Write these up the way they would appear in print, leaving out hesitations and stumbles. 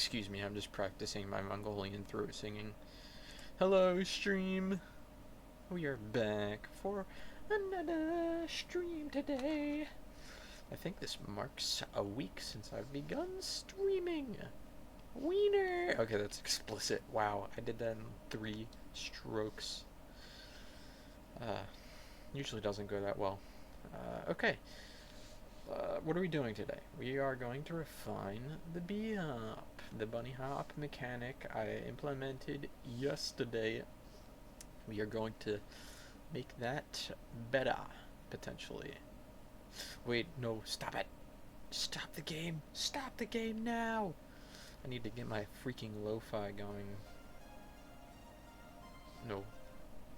Excuse me, I'm just practicing my Mongolian throat singing. Hello, stream. We are back for another stream today. I think this marks a week since I've begun streaming. Wiener! Okay, that's explicit. Wow, I did that in 3 strokes. Usually doesn't go that well. Okay. What are we doing today? We are going to refine the bee hop, the bunny hop mechanic I implemented yesterday. We are going to make that better, potentially. Wait, no, stop it! Stop the game! Stop the game now! I need to get my freaking lo-fi going. No,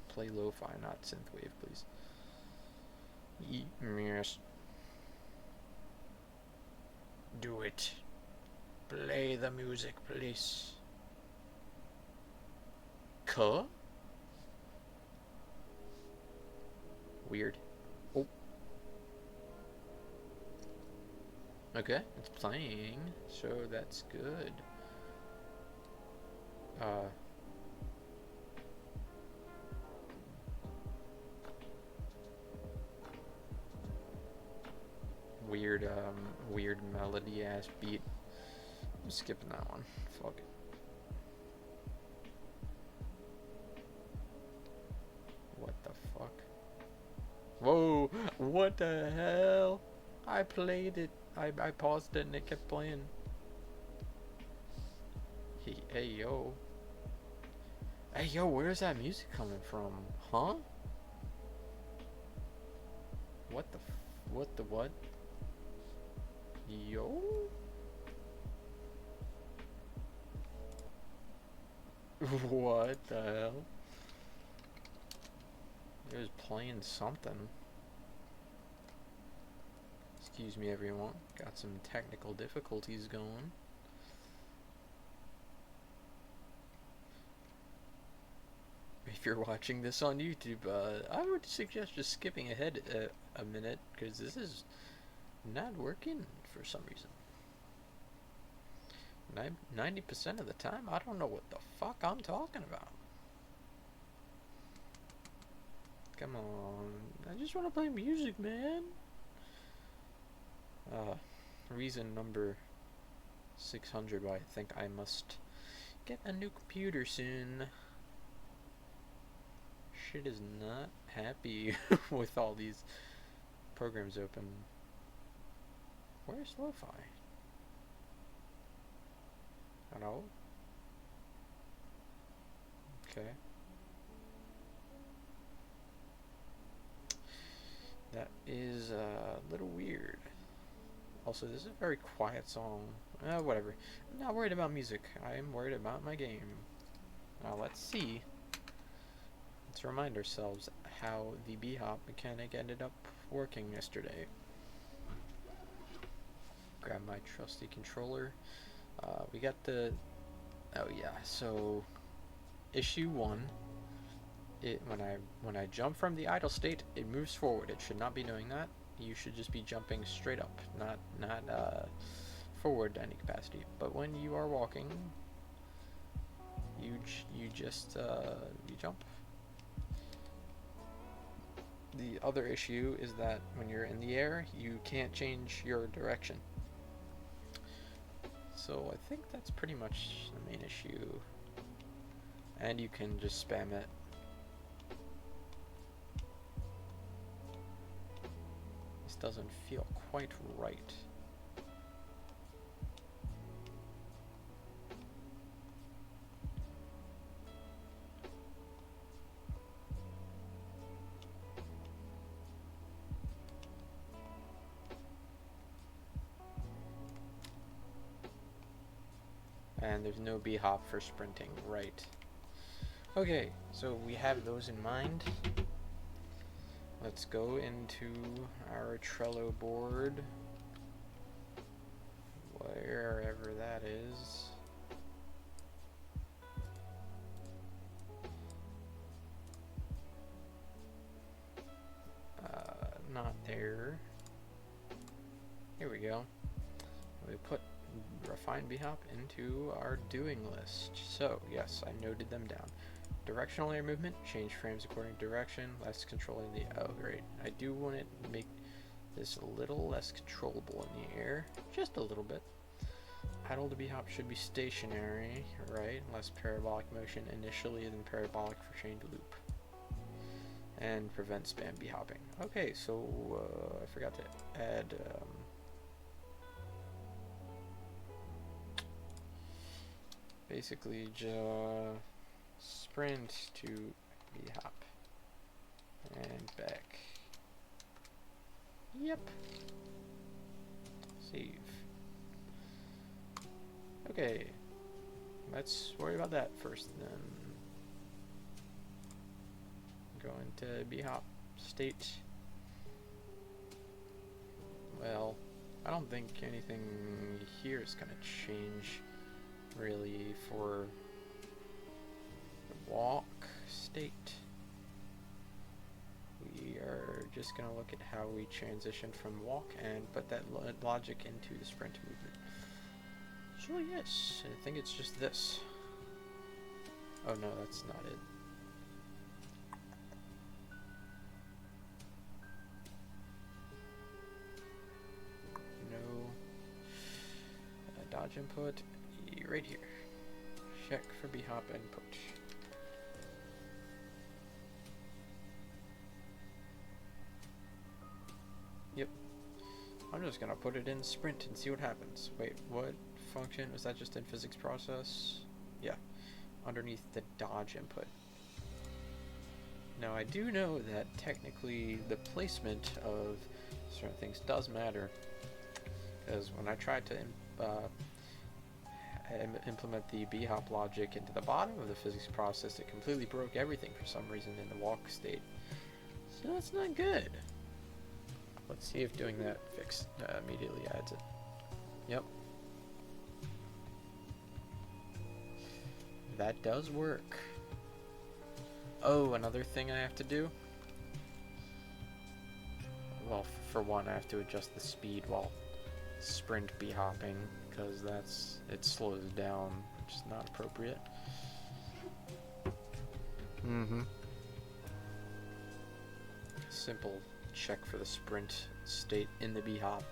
play lo-fi, not synthwave, please. Yes. Do it. Play the music, please. Cuh? Weird. Oh. Okay, it's playing, so that's good. Weird melody ass beat. I'm skipping that one. Fuck it. What the fuck? Whoa! What the hell? I played it. I paused it and it kept playing. Hey yo. Hey yo, where's that music coming from? Huh? What the what? Yo? What the hell? It was playing something. Excuse me, everyone. Got some technical difficulties going. If you're watching this on YouTube, I would suggest just skipping ahead a minute, because this is not working for some reason. 90% of the time, I don't know what the fuck I'm talking about. Come on, I just want to play music, man. Reason number 600 why I think I must get a new computer soon. Shit is not happy with all these programs open. Where's lo-fi? Hello? Okay. That is a little weird. Also, this is a very quiet song. Whatever. I'm not worried about music. I am worried about my game. Now, let's see. Let's remind ourselves how the bee-hop mechanic ended up working yesterday. Grab my trusty controller. We got the... Oh yeah, so... Issue 1. When I jump from the idle state, it moves forward. It should not be doing that. You should just be jumping straight up, not forward to any capacity. But when you are walking, you just you jump. The other issue is that when you're in the air, you can't change your direction. So I think that's pretty much the main issue. And you can just spam it. This doesn't feel quite right. And there's no bee-hop for sprinting, right. Okay, so we have those in mind. Let's go into our Trello board, wherever that is. Not there. Here we go. We put refine bhop into our doing list. So yes, I noted them down. Directional air movement, change frames according to direction, less controlling the, oh great. I do want to make this a little less controllable in the air, just a little bit. Idle to bhop should be stationary, right? Less parabolic motion initially than parabolic for chained loop. And prevent spam bhopping. Okay, so I forgot to add basically just sprint to bhop and back. Yep. Save. Okay, let's worry about that first then. Go into bhop state. Well, I don't think anything here is going to change really for the walk state. We are just going to look at how we transition from walk and put that logic into the sprint movement. So yes, I think it's just this. Oh no, that's not it. No. Dodge input, right here. Check for bhop input. Yep. I'm just gonna put it in sprint and see what happens. Wait, what function? Was that just in physics process? Yeah, underneath the dodge input. Now I do know that technically the placement of certain things does matter, because when I tried to implement the bhop logic into the bottom of the physics process, it completely broke everything for some reason in the walk state. So that's not good. Let's see if doing that fix immediately adds it. Yep. That does work. Oh, another thing I have to do? Well, for one, I have to adjust the speed while sprint bhopping, because it slows down, which is not appropriate. Simple check for the sprint state in the bhop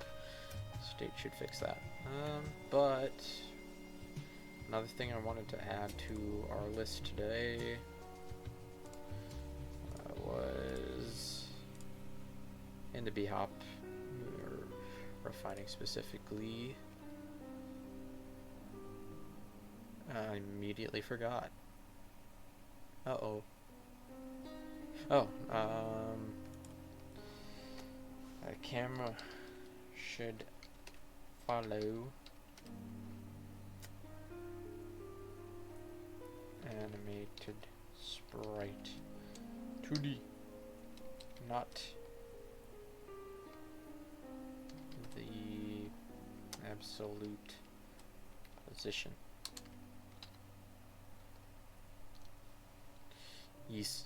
state should fix that. But another thing I wanted to add to our list today was in the bhop, refining specifically. I immediately forgot. Uh-oh. Oh, a camera should follow animated sprite 2D, not the absolute position. Yes,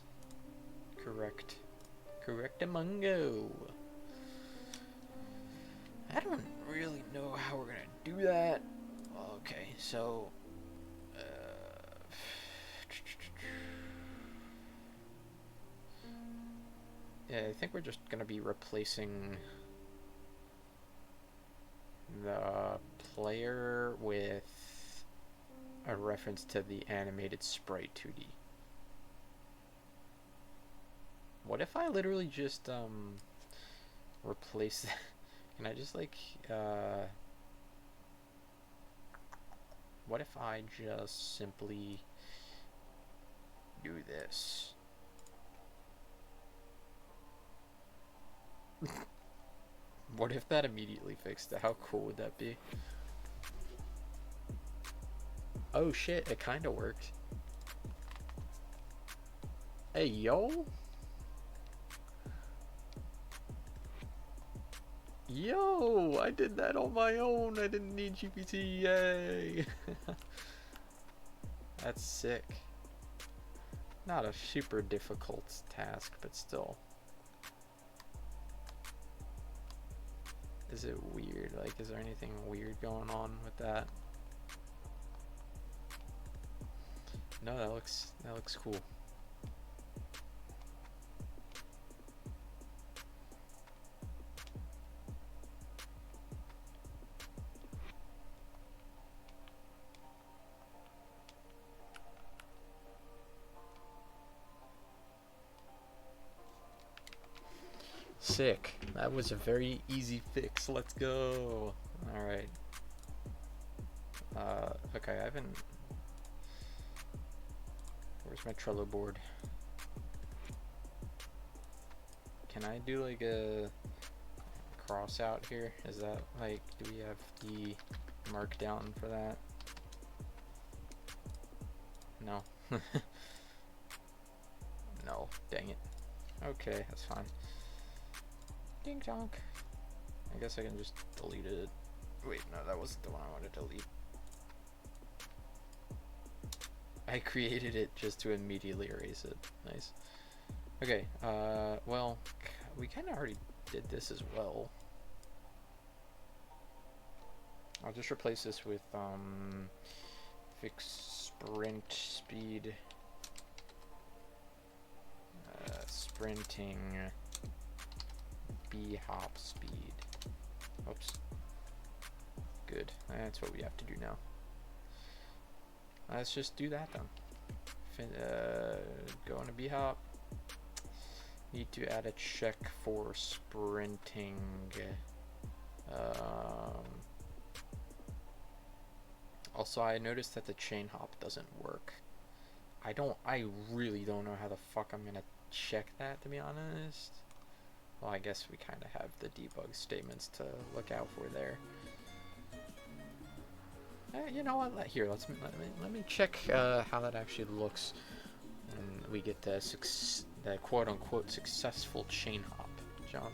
correct. Correctamungo. I don't really know how we're gonna do that. Okay, so yeah, I think we're just gonna be replacing the player with a reference to the animated sprite 2D. What if I literally just replace that? Can I just like what if I just simply do this? What if that immediately fixed it? How cool would that be? Oh shit, it kinda worked. Hey yo! Yo! I did that on my own! I didn't need GPT, yay! That's sick. Not a super difficult task, but still. Is it weird? Like, is there anything weird going on with that? No, that looks cool. Sick. That was a very easy fix. Let's go. All right. Okay, I haven't. Where's my Trello board? Can I do like a cross out here? Is that like, do we have the markdown for that? No. No, dang it. Okay, that's fine. Ding donk. I guess I can just delete it. Wait, no, that wasn't the one I wanted to delete. I created it just to immediately erase it. Nice. Okay, well, we kind of already did this as well. I'll just replace this with, fix sprint speed. Sprinting B-hop speed. Oops. Good. That's what we have to do now. Let's just do that then. Go into B-hop. Need to add a check for sprinting. Also, I noticed that the chain hop doesn't work. I really don't know how the fuck I'm gonna check that, to be honest. Well, I guess we kind of have the debug statements to look out for there. You know what? Here, let me check how that actually looks when we get the quote-unquote successful chain hop. Jump.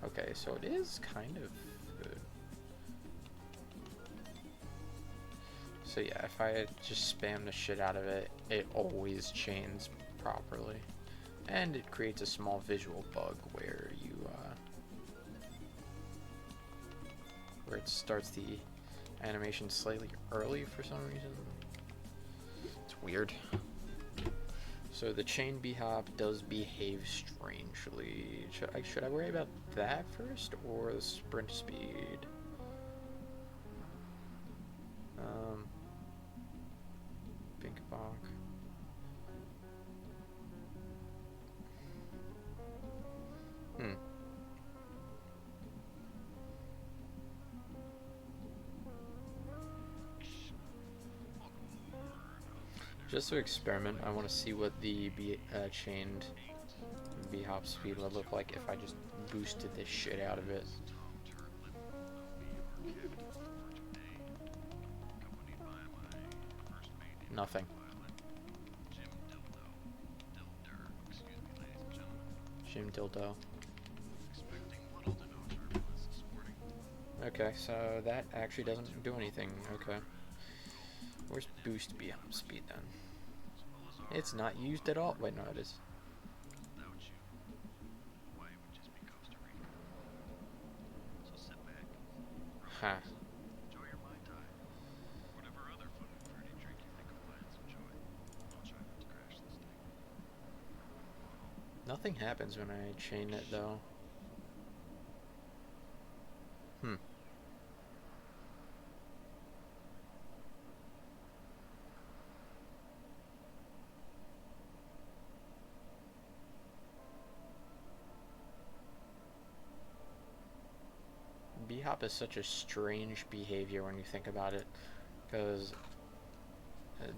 Okay, so it is kind of good. So yeah, if I just spam the shit out of it, it always chains properly. And it creates a small visual bug where you, where it starts the animation slightly early for some reason. It's weird. So the chain B-hop does behave strangely. Should I worry about that first, or the sprint speed? Pink bonk. Just to experiment, I want to see what the chained B-hop speed would look like if I just boosted this shit out of it. Nothing. Jim Dildo. Okay, so that actually doesn't do anything. Okay. Where's boost B-hop speed then? It's not used at all. Wait, no, it is. Huh. Nothing happens when I chain it though. B-hop is such a strange behavior when you think about it, because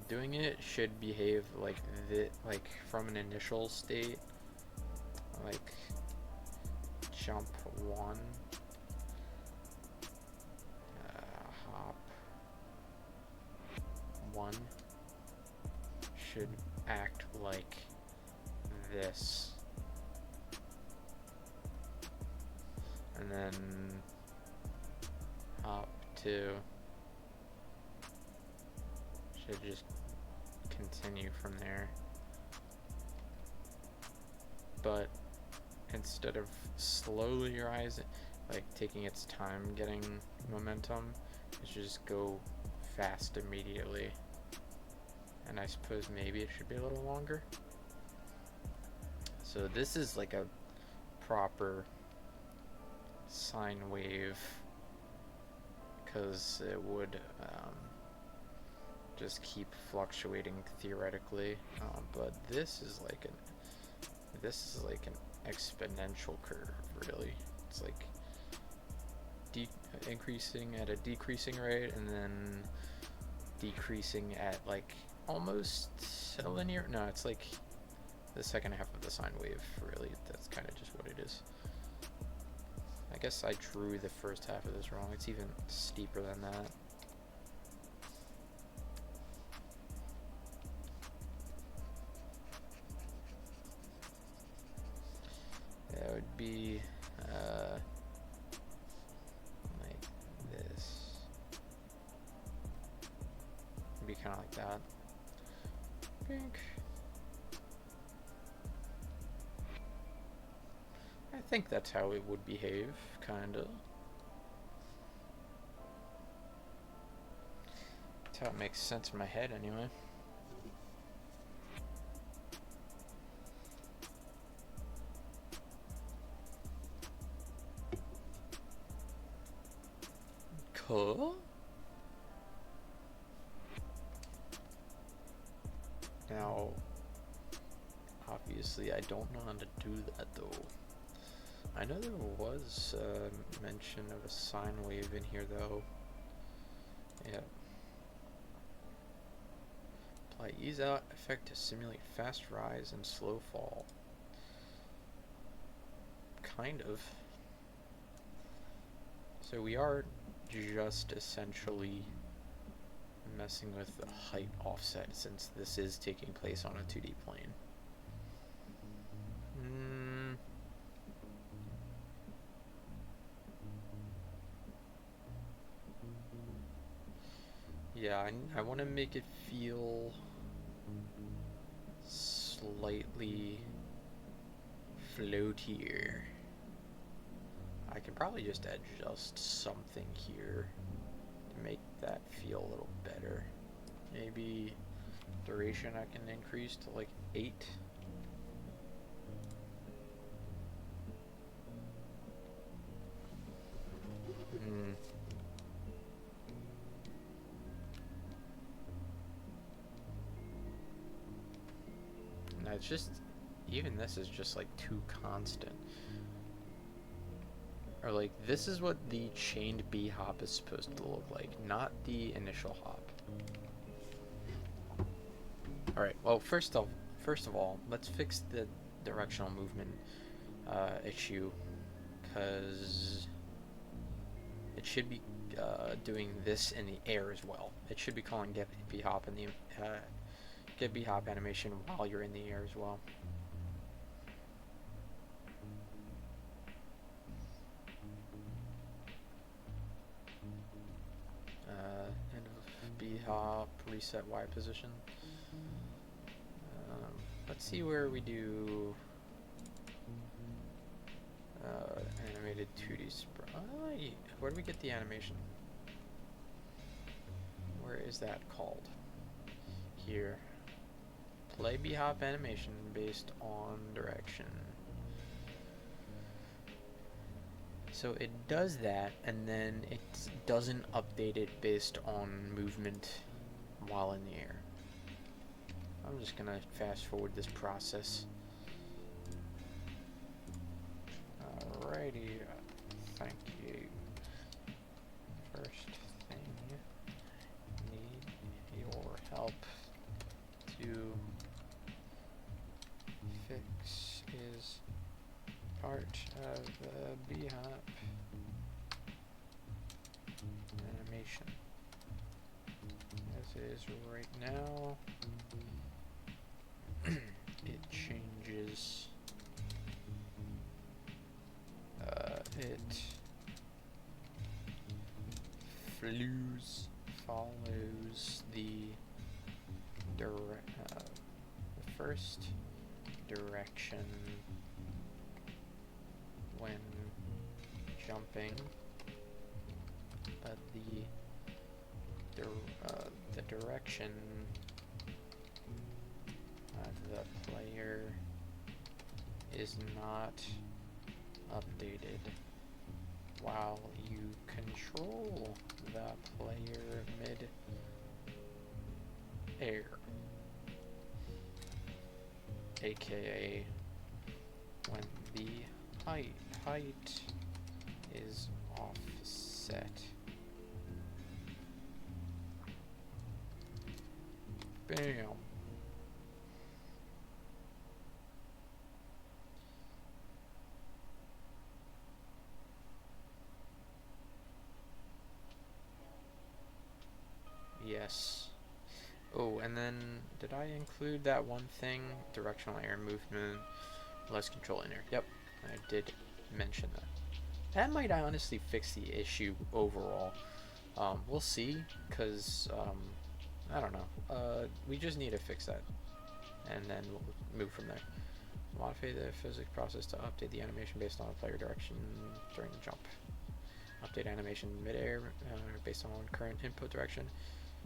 doing it should behave like from an initial state, like jump 1, hop 1 should act like this, and then hop 2 should just continue from there. but instead of slowly rising, like taking its time getting momentum, it should just go fast immediately. And I suppose maybe it should be a little longer. So this is like a proper sine wave, because it would just keep fluctuating theoretically, but this is like an exponential curve, really. It's like increasing at a decreasing rate and then decreasing at like almost a linear. No, it's like the second half of the sine wave, really. That's kind of just what it is. I guess I drew the first half of this wrong. It's even steeper than that. That would be like this. It'd be kind of like that. Pink. I think that's how it would behave, kinda. That's how it makes sense in my head, anyway. Cool. Now, obviously, I don't know how to do that, though. I know there was mention of a sine wave in here, though. Yeah. Apply ease out effect to simulate fast rise and slow fall. Kind of. So we are just essentially messing with the height offset, since this is taking place on a 2D plane. Yeah, I want to make it feel slightly floatier. I could probably just adjust something here to make that feel a little better. Maybe duration I can increase to like 8. No, it's just, even this is just like too constant. Or like, this is what the chained B hop is supposed to look like, not the initial hop. Alright, well, first of all, let's fix the directional movement issue, because it should be doing this in the air as well. It should be calling get B hop in the get B hop animation while you're in the air as well. End of B hop, reset Y position. Let's see where we do animated 2D sprite. Where do we get the animation? Where is that called? Here. Play B-hop animation based on direction. So it does that, and then it doesn't update it based on movement while in the air. I'm just gonna fast forward this process. Alrighty, thank you. First thing, need your help to fix is part of the B-hop animation. As is right now, it changes. It follows the first direction when jumping, but the direction of the player is not updated while you control the player mid-air, aka when the height is offset. Bam. Yes. Oh, and then did I include that one thing? Directional air movement, less control in air. Yep, I did mention that. That might honestly fix the issue overall. We'll see, because, I don't know. We just need to fix that, and then we'll move from there. Modify the physics process to update the animation based on player direction during the jump. Update animation mid-air based on current input direction.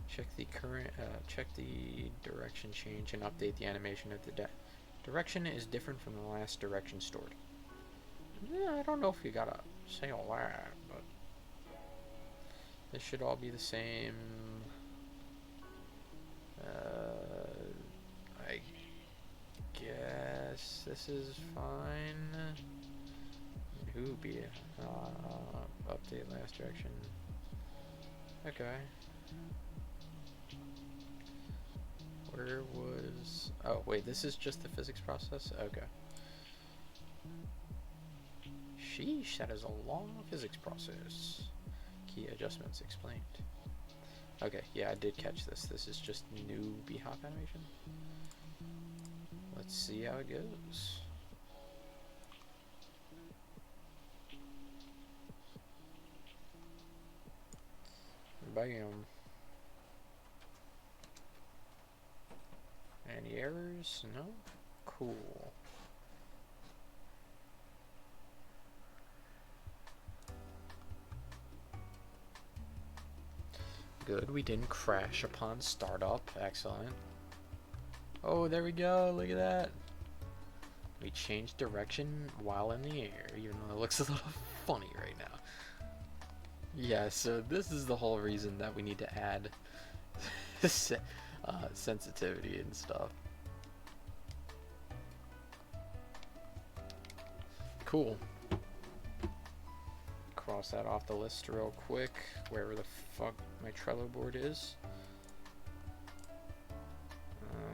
Check the direction change and update the animation of the direction is different from the last direction stored. Yeah, I don't know if you gotta say all that, but this should all be the same. I guess this is fine. Who be update last direction? Okay. Where was... Oh, wait, this is just the physics process? Okay. Sheesh, that is a long physics process. Key adjustments explained. Okay, yeah, I did catch this. This is just new B-hop animation. Let's see how it goes. Bam. Any errors? No? Cool. Good, we didn't crash upon startup. Excellent. Oh, there we go. Look at that. We changed direction while in the air, even though it looks a little funny right now. Yeah, so this is the whole reason that we need to add sensitivity and stuff. Cool. Cross that off the list real quick, wherever the fuck my Trello board is.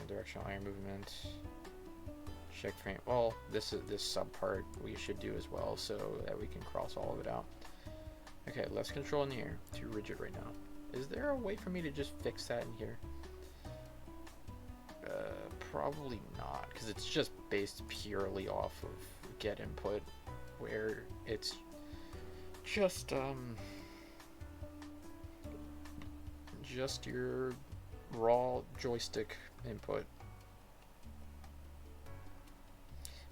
Directional air movement. Check frame. Well, this sub part we should do as well, so that we can cross all of it out. Okay, less control in the air. Too rigid right now. Is there a way for me to just fix that in here? Probably not, because it's just based purely off of get input, where it's just your raw joystick input.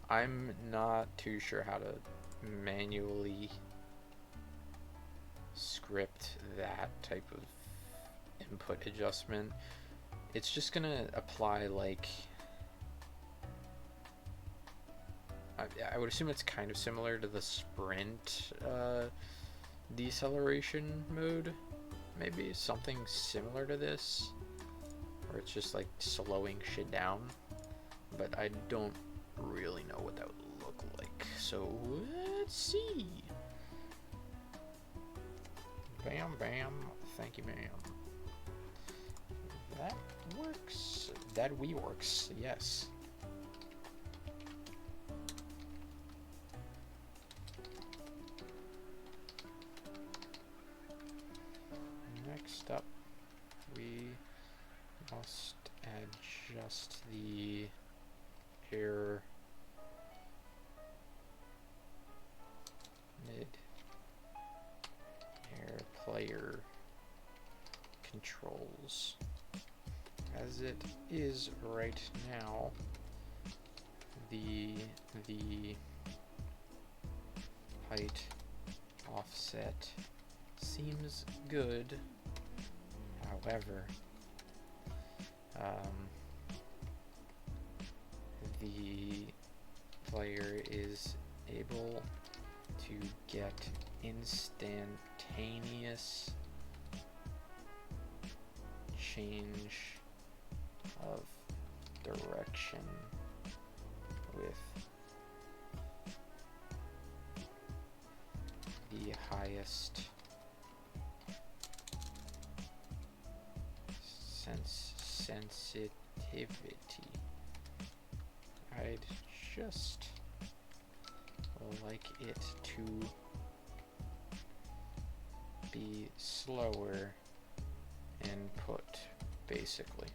I'm not too sure how to manually script that type of input adjustment. It's just gonna apply like I would assume it's kind of similar to the sprint deceleration mode, maybe something similar to this, where it's just like slowing shit down, but I don't really know what that would look like, so let's see. Bam, bam, thank you, ma'am. That works. That works, yes. Next up, we must adjust the air mid-air player controls. As it is right now, the height offset seems good. However, the player is able to get instantaneous change of direction with the highest sensitivity. I'd just like it to be slower input, basically.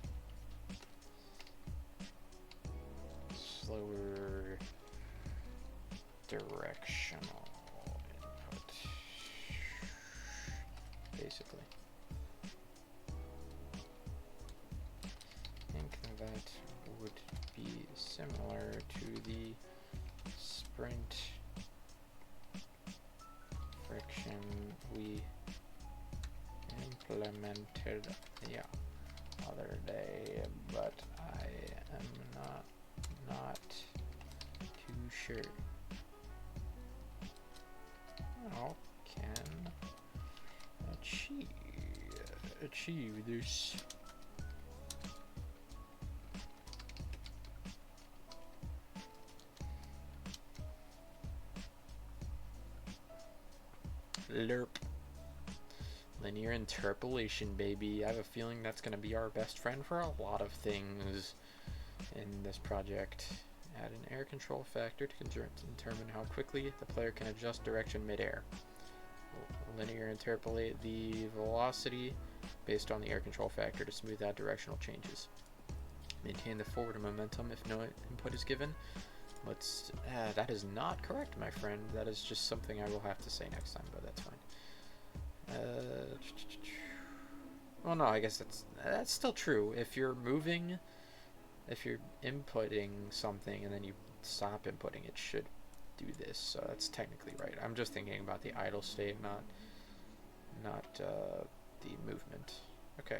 Slower directional input, basically. I think that would be similar to the sprint friction we implemented the other day, but I am not too sure. How can achieve this? LERP. Linear interpolation, baby. I have a feeling that's going to be our best friend for a lot of things in this project. Add an air control factor to determine how quickly the player can adjust direction midair. Linear interpolate the velocity based on the air control factor to smooth out directional changes. Maintain the forward momentum if no input is given. That is not correct, my friend. That is just something I will have to say next time, but that's fine. Well, no, I guess that's still true. If you're moving, if you're inputting something and then you stop inputting, it should do this. So that's technically right. I'm just thinking about the idle state, not the movement. Okay.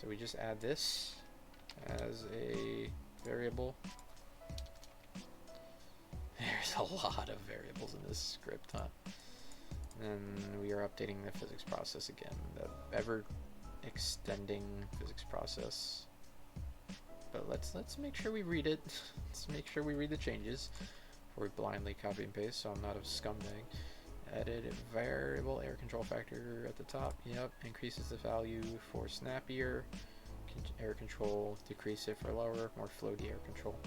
So we just add this as a variable. There's a lot of variables in this script, huh? And we are updating the physics process again, the ever extending physics process. But let's make sure we read it. Let's make sure we read the changes before we blindly copy and paste, so I'm not a scumbag. Added variable air control factor at the top. Yep, increases the value for snappier air control, decrease it for lower, more floaty air control.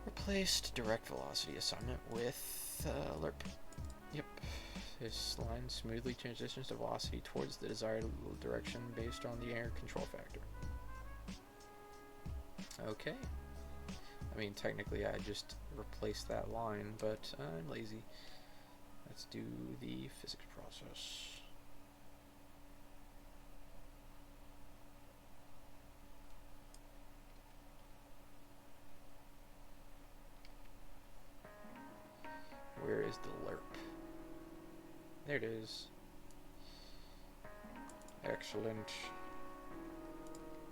Replaced direct velocity assignment with LERP. Yep, this line smoothly transitions the velocity towards the desired direction based on the air control factor. Okay. I mean, technically I just replaced that line, but I'm lazy. Let's do the physics process. Where is the LERP? There it is. Excellent.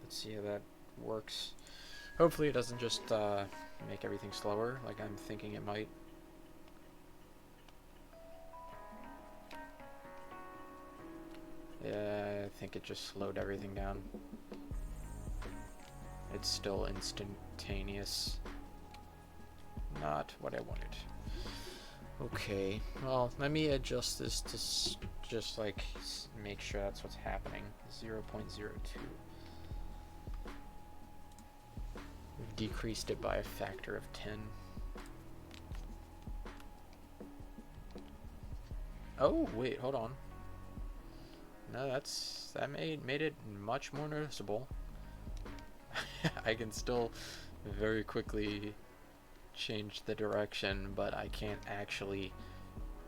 Let's see how that works. Hopefully it doesn't just make everything slower like I'm thinking it might. Yeah, I think it just slowed everything down. It's still instantaneous. Not what I wanted. Okay, well, let me adjust this to just like make sure that's what's happening. 0.02. We've decreased it by a factor of 10. Oh, wait, hold on. No, that made it much more noticeable. I can still very quickly change the direction, but I can't actually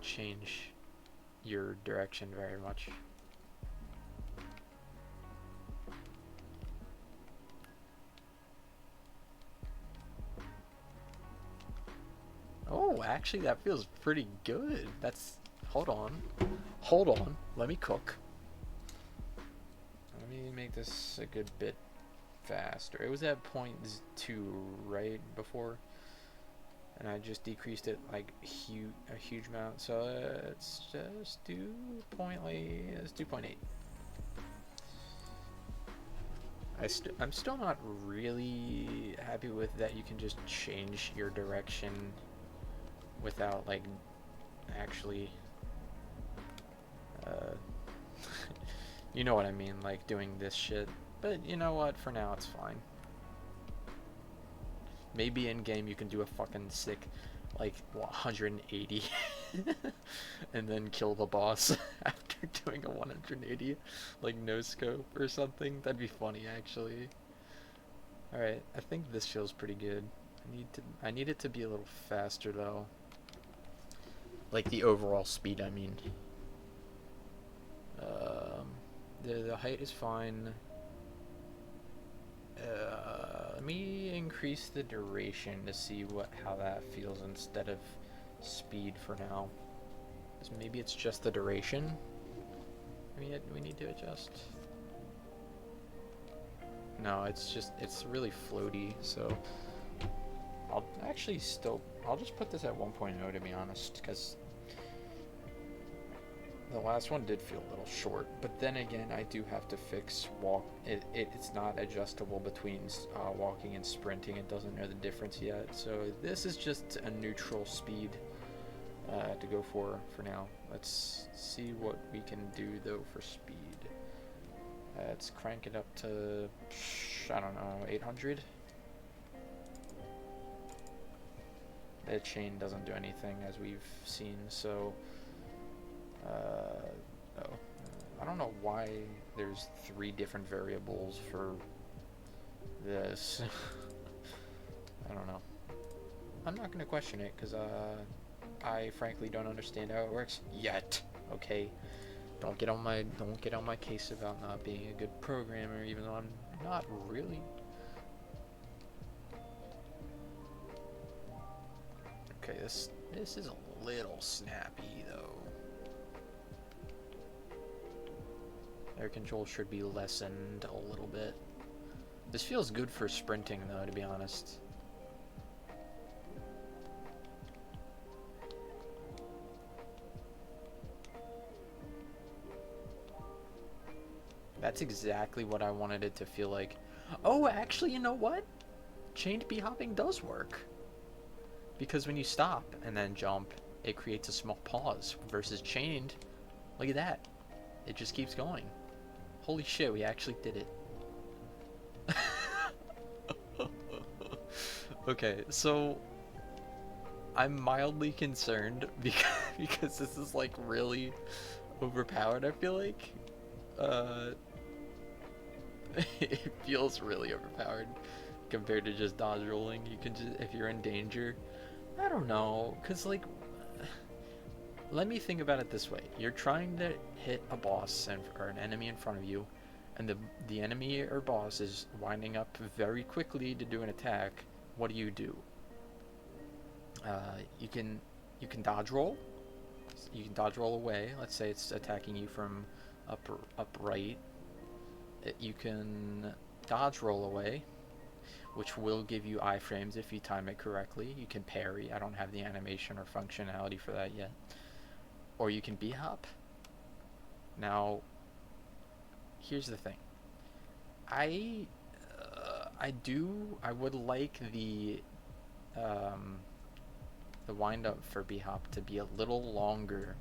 change your direction very much. Oh, Oh, actually, that feels pretty good. That's... Hold on. Hold on. Let me cook. Let me make this a good bit faster. It was at 0.2 right before, and I just decreased it like a huge amount. So let's just do let's do 0.8. I'm still not really happy with that you can just change your direction without like actually you know what I mean, like doing this shit. But you know what, for now it's fine. Maybe in game you can do a fucking sick like 180 and then kill the boss after doing a 180 like no scope or something. That'd be funny actually. Alright, I think this feels pretty good. I need it to be a little faster though. Like the overall speed, I mean. The height is fine. Let me increase the duration to see how that feels instead of speed for now. Because maybe it's just the duration. We need to adjust. No, it's really floaty, so I'll just put this at 1.0 to be honest, because the last one did feel a little short, but then again, I do have to fix it's not adjustable between walking and sprinting. It doesn't know the difference yet, so this is just a neutral speed to go for now. Let's see what we can do though for speed. Let's crank it up to, I don't know, 800. The chain doesn't do anything as we've seen, so I don't know why there's 3 different variables for this. I don't know. I'm not gonna question it because I frankly don't understand how it works yet. Okay, don't get on my case about not being a good programmer, even though I'm not really. Okay, this is a little snappy though. Air control should be lessened a little bit. This feels good for sprinting though, to be honest. That's exactly what I wanted it to feel like. Oh, actually, you know what? Chained b-hopping does work. Because when you stop and then jump, it creates a small pause. Versus chained, look at that. It just keeps going. Holy shit, we actually did it. Okay, so I'm mildly concerned because this is like really overpowered, I feel like. It feels really overpowered compared to just dodge rolling. You can just, if you're in danger, I don't know, cause like, let me think about it this way: you're trying to hit a boss or an enemy in front of you, and the enemy or boss is winding up very quickly to do an attack. What do? You can dodge roll. You can dodge roll away. Let's say it's attacking you from upright. You can dodge roll away, which will give you iframes if you time it correctly. You can parry. I don't have the animation or functionality for that yet. Or you can b-hop. Now, here's the thing. I would like the wind up for b-hop to be a little longer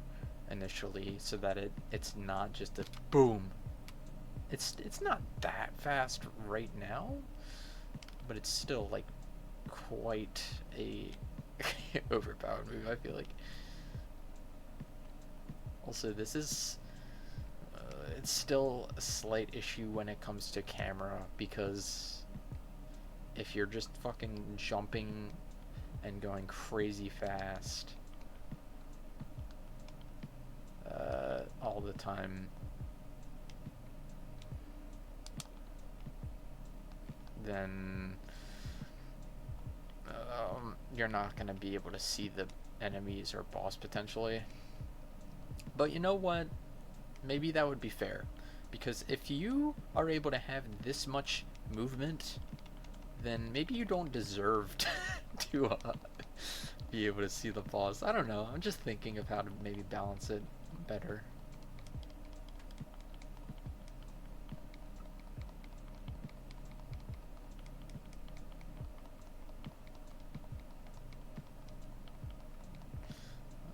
initially, so that it's not just a boom. It's not that fast right now, but it's still like quite a overpowered move, I feel like. Also, this is it's still a slight issue when it comes to camera, because if you're just fucking jumping and going crazy fast all the time, then you're not going to be able to see enemies or boss potentially. But you know what? Maybe that would be fair. Because if you are able to have this much movement, then maybe you don't deserve to be able to see the boss. I don't know. I'm just thinking of how to maybe balance it better.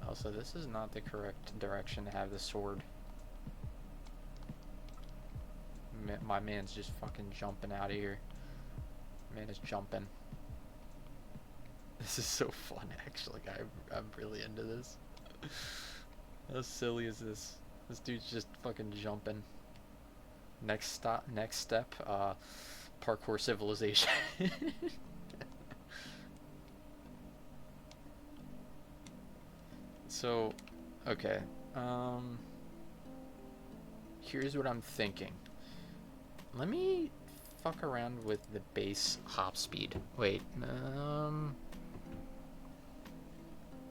Also, this is not the correct direction to have the sword. My man's just fucking jumping out of here. Man is jumping. This is so fun, actually. I'm really into this. How silly is this? This dude's just fucking jumping. Next step, parkour civilization. So, okay. Here's what I'm thinking. Let me fuck around with the base hop speed. Wait,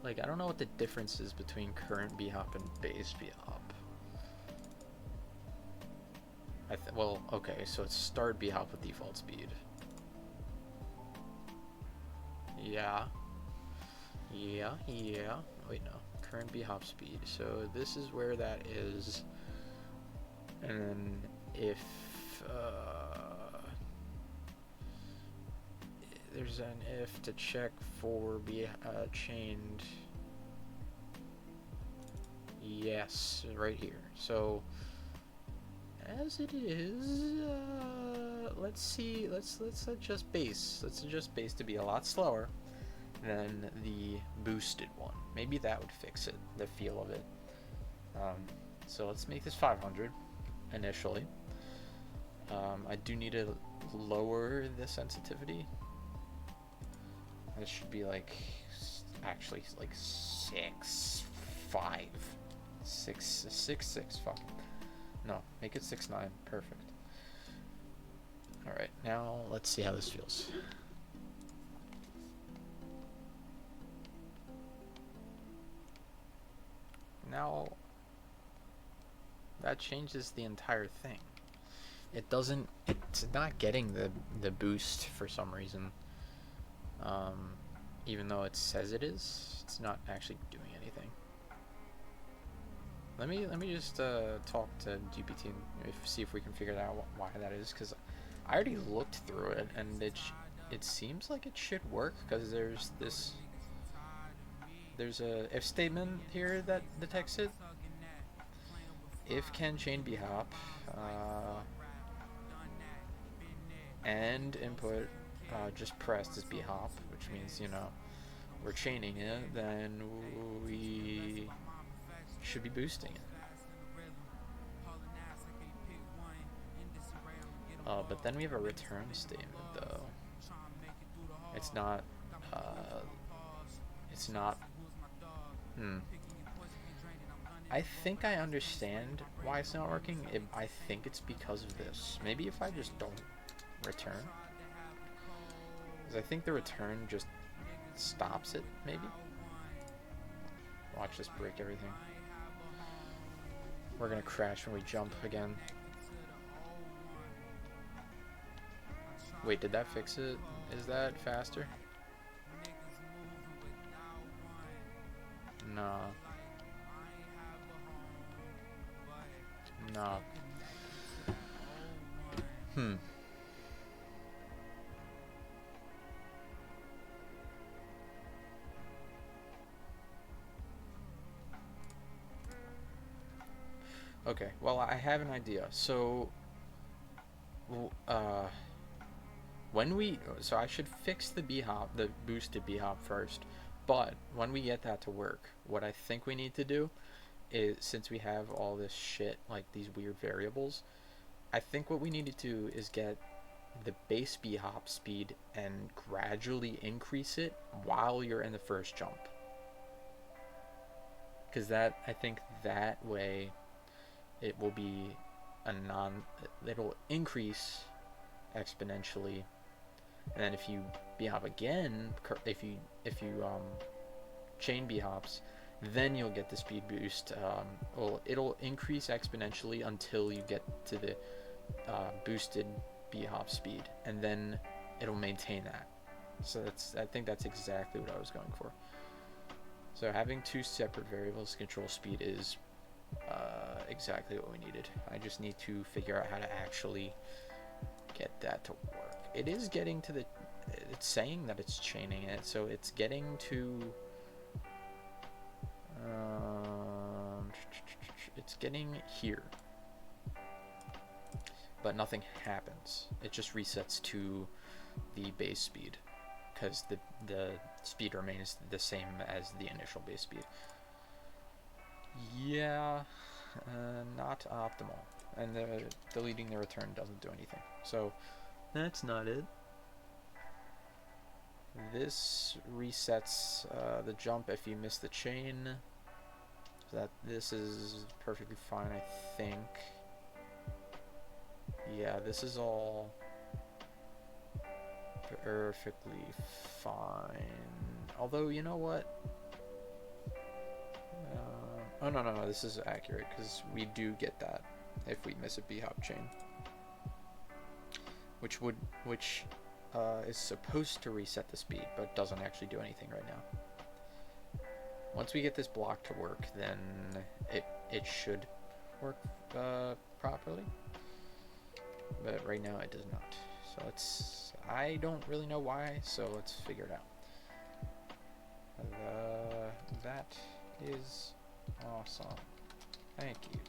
like, I don't know what the difference is between current b-hop and base b-hop. Well, okay, so it's start b-hop with default speed. Yeah. Wait, no. Current b-hop speed. So this is where that is. And then if there's an if to check for be chained. Yes, right here. So as it is, let's see. Let's adjust base. Let's adjust base to be a lot slower than the boosted one. Maybe that would fix it, the feel of it. So let's make this 500 initially. I do need to lower the sensitivity. This should be like, actually like 6.5. 6.6. Fuck. No, make it 6.9. Perfect. Alright, now let's see how this feels. Now, that changes the entire thing. It's not getting the boost for some reason. Even though it says it is, it's not actually doing anything. Let me just talk to GPT and see if we can figure out why that is, because I already looked through it and it seems like it should work, because there's a if statement here that detects it. If can chain b-hop and input just pressed as b-hop, which means, you know, we're chaining it, then we should be boosting it. But then we have a return statement though. It's not I think I understand why it's not working. I think it's because of this. Maybe if I just don't return, because I think the return just stops it, maybe. Watch this break everything. We're gonna crash when we jump again. Wait, did that fix it? Is that faster? No. No. Okay, well, I have an idea. So, so I should fix the b-hop, the boosted b-hop first. But when we get that to work, what I think we need to do is, since we have all this shit, like these weird variables, I think what we need to do is get the base b-hop speed and gradually increase it while you're in the first jump. Because I think that way it will be it'll increase exponentially. And then if you b-hop again, if you chain B hops, then you'll get the speed boost. It'll increase exponentially until you get to the boosted B hop speed, and then it'll maintain that. So I think that's exactly what I was going for. So having two separate variables to control speed is exactly what we needed. I just need to figure out how to actually get that to work. It is getting to the... It's saying that it's chaining it, so it's getting to... it's getting here. But nothing happens. It just resets to the base speed, because the speed remains the same as the initial base speed. Yeah, not optimal. And deleting the return doesn't do anything. So that's not it. This resets the jump if you miss the chain. So this is perfectly fine, I think. Yeah, this is all perfectly fine. Although, you know what? Oh, no, this is accurate, because we do get that if we miss a B-hop chain. Which is supposed to reset the speed, but doesn't actually do anything right now. Once we get this block to work, then it should work properly. But right now it does not. So I don't really know why, so let's figure it out. That is awesome. Thank you.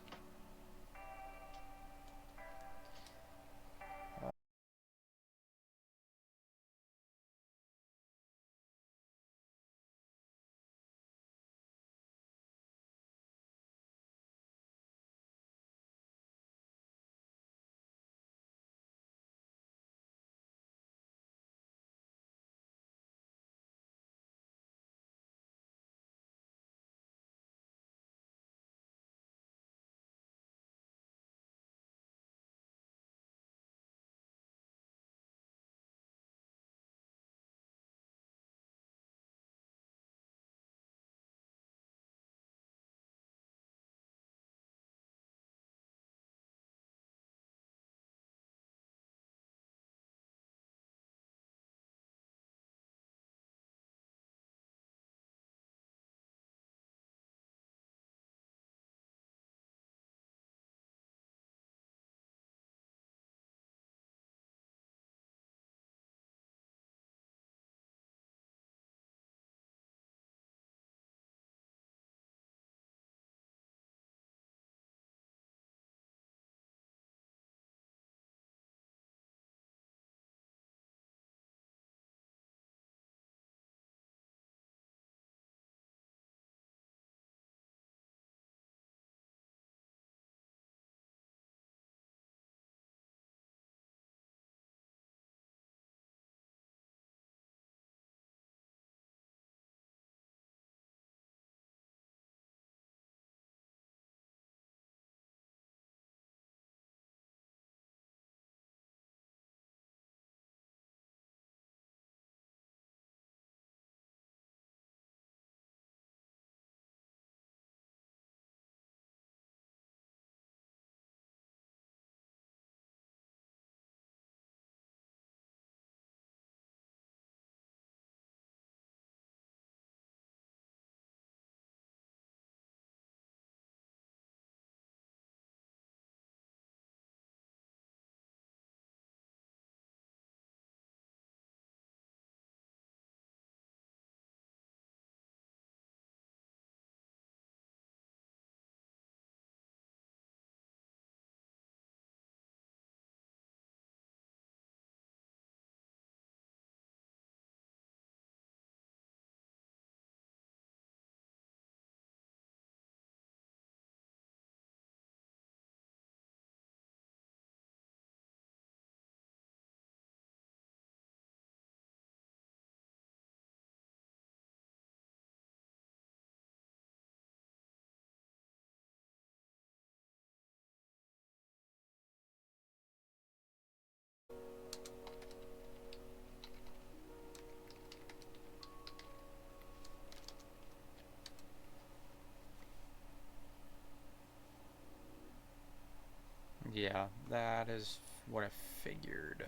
Yeah, that is what I figured.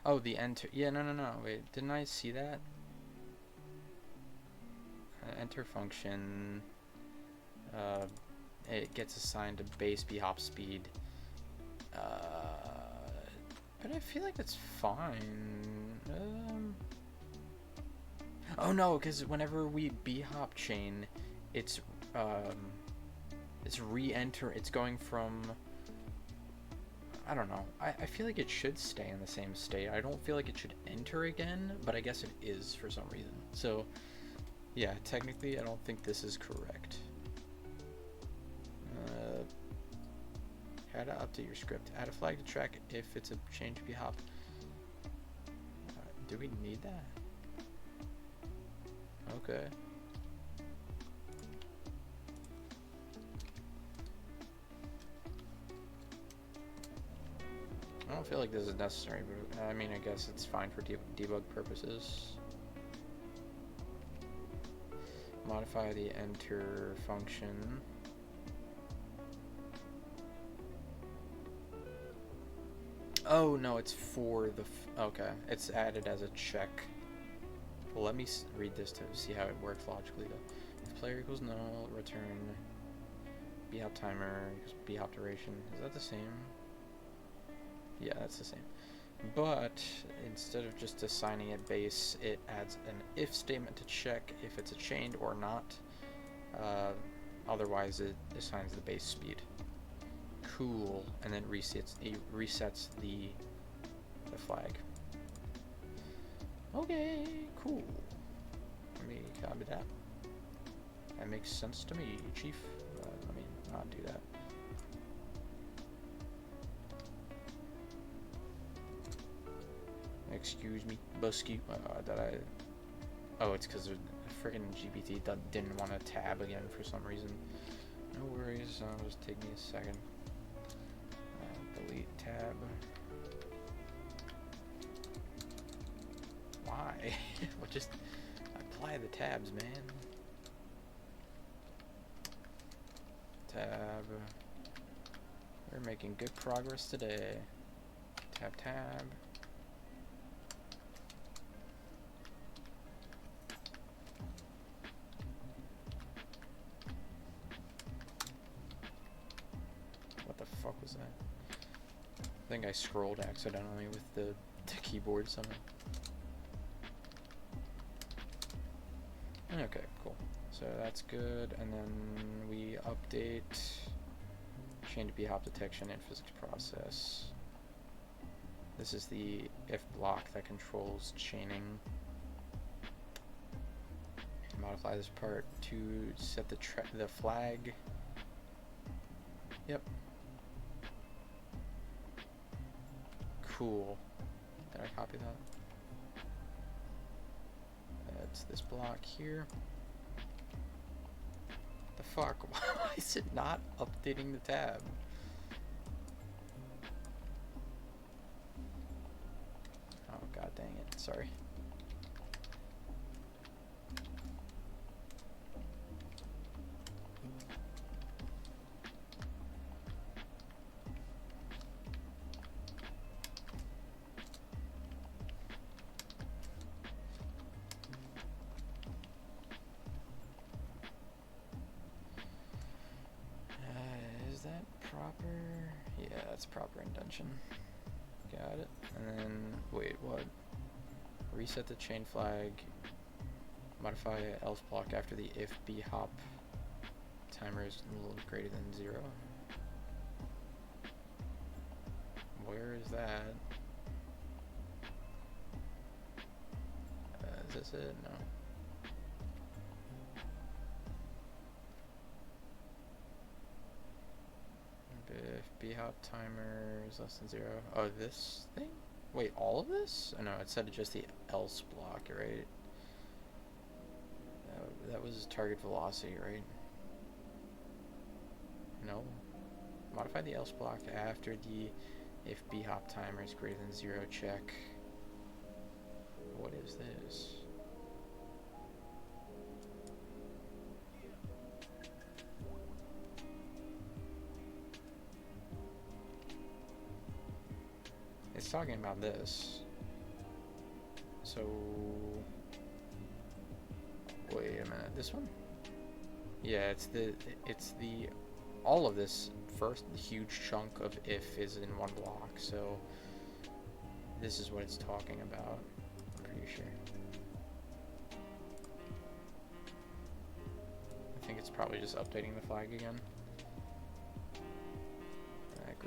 Oh, the enter. Yeah, no. Wait, didn't I see that? Enter function. It gets assigned to base bhop speed. But I feel like it's fine. Oh no, because whenever we bhop chain, it's re-enter. It's going from. I don't know. I feel like it should stay in the same state. I don't feel like it should enter again, but I guess it is for some reason. So, yeah, technically, I don't think this is correct. How to update your script. Add a flag to track if it's a change bhop. Do we need that? Okay. I don't feel like this is necessary, but I mean, I guess it's fine for debug purposes. Modify the enter function. Oh no, it's for the. Okay, it's added as a check. Well, let me read this to see how it works logically. Though, if player equals null, return bhop timer equals bhop duration. Is that the same? Yeah, that's the same. But instead of just assigning it base, it adds an if statement to check if it's a chained or not. Otherwise, it assigns the base speed. Cool, and then resets the flag. Okay, cool. Let me copy that. That makes sense to me, Chief. Let me not do that. Excuse me, Busky. Oh, it's because the friggin' GPT didn't want to tab again for some reason. No worries. Just take me a second. Delete tab. Why? Well, just apply the tabs, man. Tab. We're making good progress today. Tab. What the fuck was that? I think I scrolled accidentally with the keyboard somehow. Okay, cool. So that's good, and then we update chain to bhop detection and physics process. This is the if block that controls chaining. Modify this part to set the flag. Yep. Cool. Did I copy that? That's this block here. The fuck? Why is it not updating the tab? Oh god dang it. Sorry. Is that proper? Yeah, that's proper indentation. Got it. And then, wait, what? Reset the chain flag. Modify else block after the if bhop timer is a little greater than 0. Where is that? Is this it? No. If bhop timer is less than 0. Oh, this thing? Wait, all of this? Oh, no, it said just the else block, right? That was target velocity, right? No. Modify the else block after the if bhop timer is greater than 0 check. What is this? It's talking about this. So, wait a minute, this one? Yeah, it's the all of this first huge chunk of if is in one block, so this is what it's talking about, I'm pretty sure. I think it's probably just updating the flag again.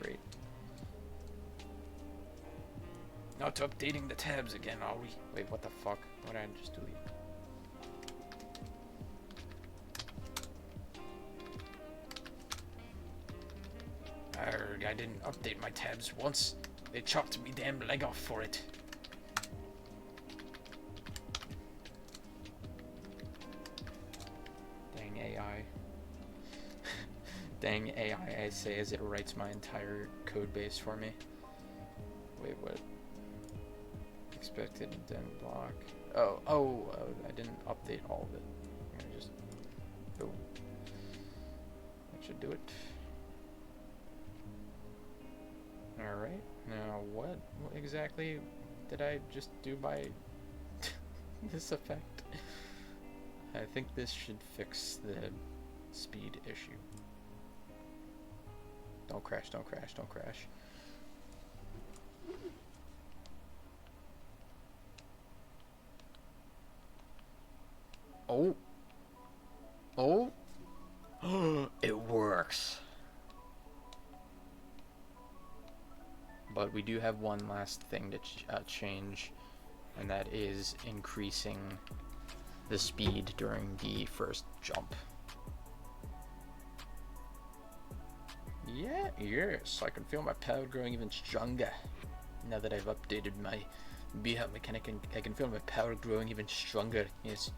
Great. Not updating the tabs again, are we? Wait, what the fuck? What did I just delete? Arrgh, I didn't update my tabs once. They chopped me damn leg off for it. Dang AI. Dang AI, I say as it writes my entire code base for me. Wait, what? Expected indent block. Oh, I didn't update all of it. I'm gonna just go. That should do it. Alright, now what exactly did I just do by this effect? I think this should fix the speed issue. Don't crash, don't crash, don't crash. Oh. Oh. It works. But we do have one last thing to change, and that is increasing the speed during the first jump. Yeah, yes, I can feel my power growing even stronger. Now that I've updated my B-Hop mechanic, I can feel my power growing even stronger, yes.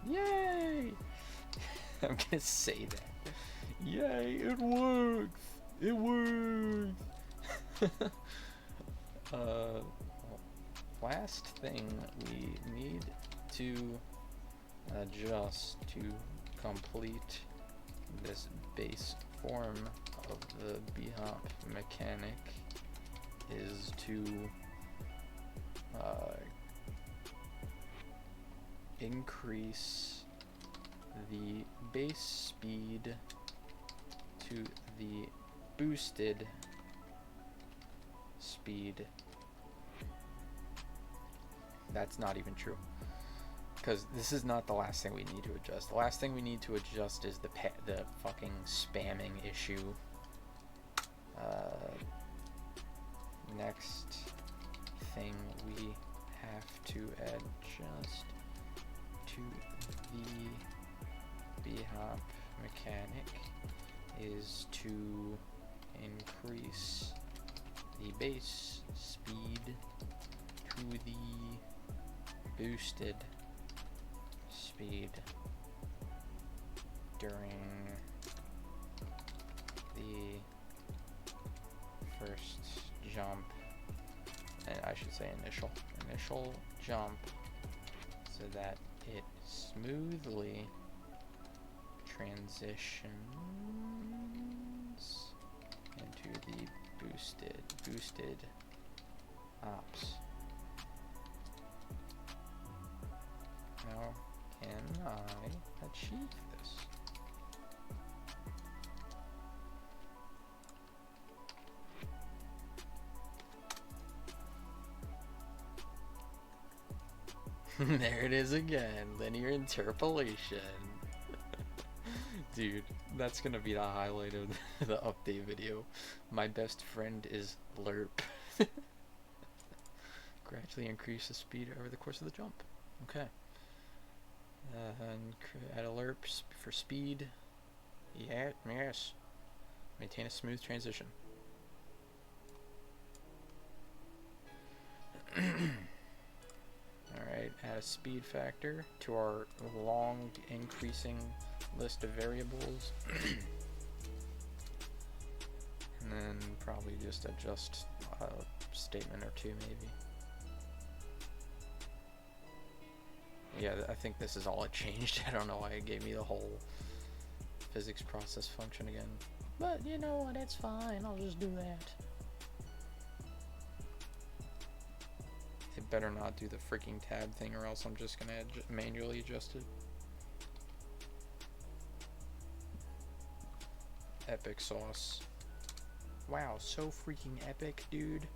Yay! I'm gonna say that. Yay, it works! It works! Last thing we need to adjust to complete this base form of the B-Hop mechanic is to increase the base speed to the boosted speed. That's not even true, because this is not the last thing we need to adjust. The last thing we need to adjust is the fucking spamming issue. Next thing we have to adjust to the B-Hop mechanic is to increase the base speed to the boosted speed during the first jump, and I should say initial jump, so that it smoothly transitions into the boosted hops. How can I achieve this? There it is again, linear interpolation. Dude, that's gonna be the highlight of the update video. My best friend is Lerp. Gradually increase the speed over the course of the jump. Okay. And add a Lerp for speed. Yeah, yes. Maintain a smooth transition. Alright, add a speed factor to our long increasing list of variables. And then probably just adjust a statement or two maybe. Yeah, I think this is all it changed. I don't know why it gave me the whole physics process function again. But you know what, it's fine, I'll just do that. better not do the freaking tab thing, or else I'm just gonna manually adjust it. Epic sauce. Wow, so freaking epic, dude.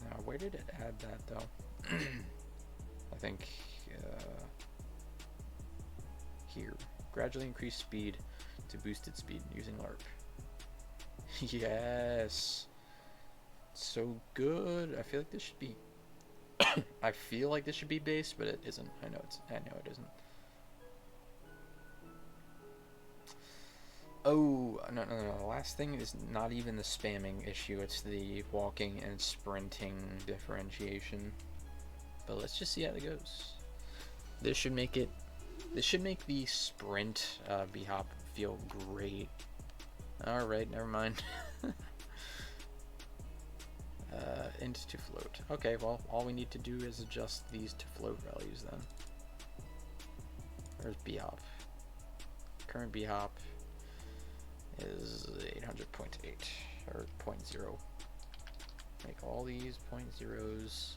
Now, where did it add that, though? I think, here. Gradually increase speed to boosted speed using LARP. Yes! So good. I feel like this should be... I feel like this should be base, but it isn't. I know it isn't. Oh, no. The last thing is not even the spamming issue. It's the walking and sprinting differentiation. But let's just see how it goes. This should make the sprint B-hop feel great. Alright, never mind. Int to float. Okay, well, all we need to do is adjust these to float values then. Where's B-hop? Current B-hop is 800.8 or 0.0. Make all these 0.0s.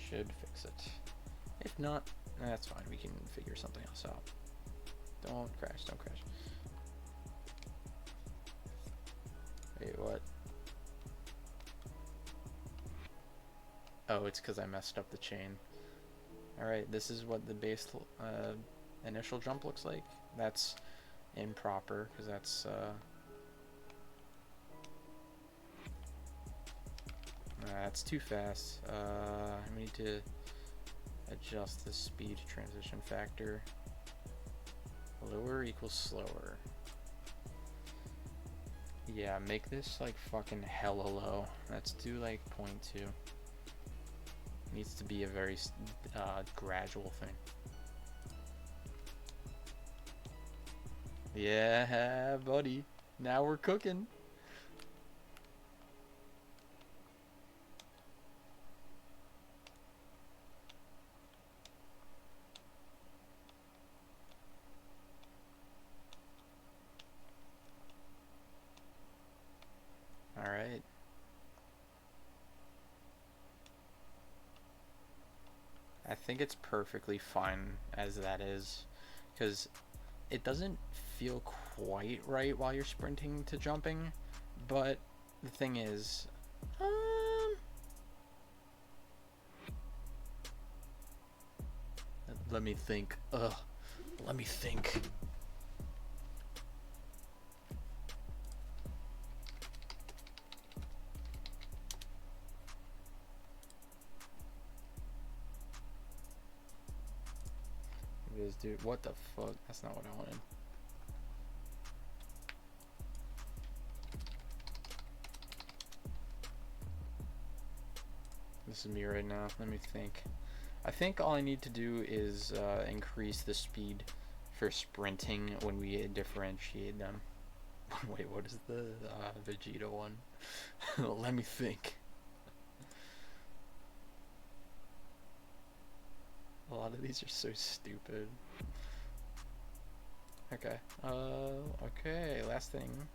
Should fix it. If not, that's fine. We can figure something else out. Don't crash. Wait, what? Oh, it's because I messed up the chain. Alright, this is what the base initial jump looks like. That's improper, because that's too fast. We need to adjust the speed transition factor. Lower equals slower. Yeah, make this like fucking hella low. Let's do like 0.2. Needs to be a very gradual thing. Yeah, buddy. Now we're cooking. All right. I think it's perfectly fine as that is, because it doesn't feel quite right while you're sprinting to jumping, but the thing is, let me think. Let me think. Dude, what the fuck? That's not what I wanted. This is me right now. Let me think. I think all I need to do is increase the speed for sprinting when we differentiate them. Wait, what is the Vegeta one? Let me think. A lot of these are so stupid. Okay. Okay, last thing.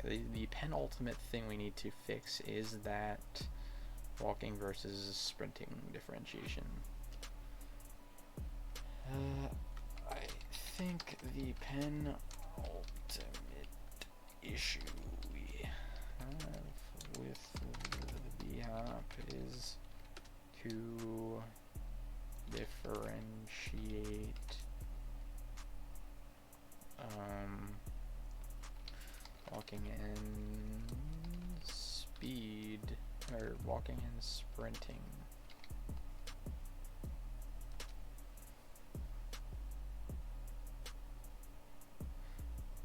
The penultimate thing we need to fix is that walking versus sprinting differentiation. I think the penultimate issue we have with the B-hop is to differentiate walking and speed, or walking and sprinting.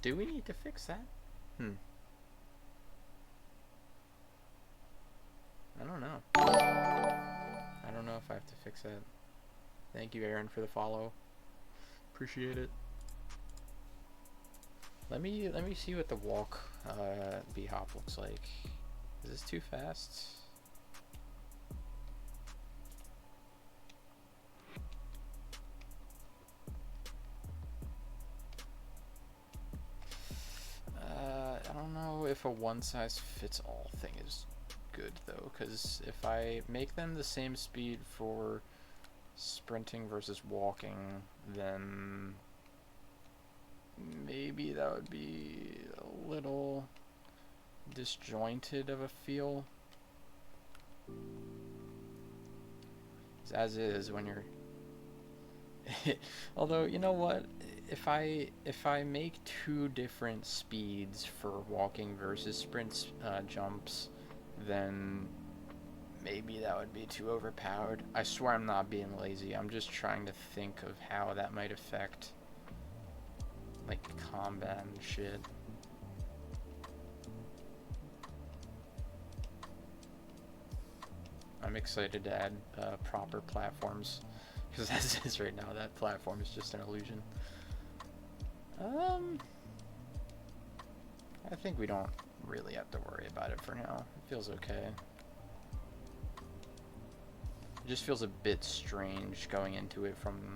Do we need to fix that? I don't know. I don't know if I have to fix that. Thank you, Aaron, for the follow. Appreciate it. Let me see what the walk B-hop looks like. Is this too fast? I don't know if a one-size-fits-all thing is good though, because if I make them the same speed for sprinting versus walking, then maybe that would be a little disjointed of a feel. As is when you're although, you know what, if I make two different speeds for walking versus sprint jumps, then maybe that would be too overpowered. I swear I'm not being lazy. I'm just trying to think of how that might affect like combat and shit. I'm excited to add proper platforms, because as it is right now, that platform is just an illusion. I think we don't really have to worry about it for now. It feels okay. It just feels a bit strange going into it from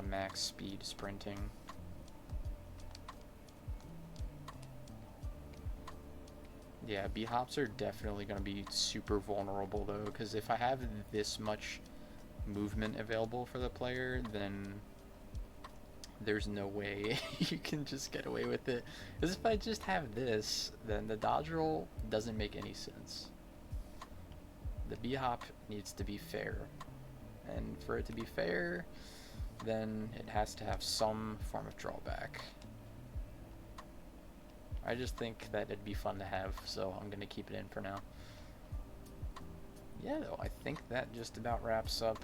max speed sprinting. Yeah, B-hops are definitely going to be super vulnerable though, because if I have this much movement available for the player, then there's no way you can just get away with it. Because if I just have this, then the dodge roll doesn't make any sense. The B-hop needs to be fair, and for it to be fair, then it has to have some form of drawback. I just think that it'd be fun to have, so I'm going to keep it in for now. Yeah, though, I think that just about wraps up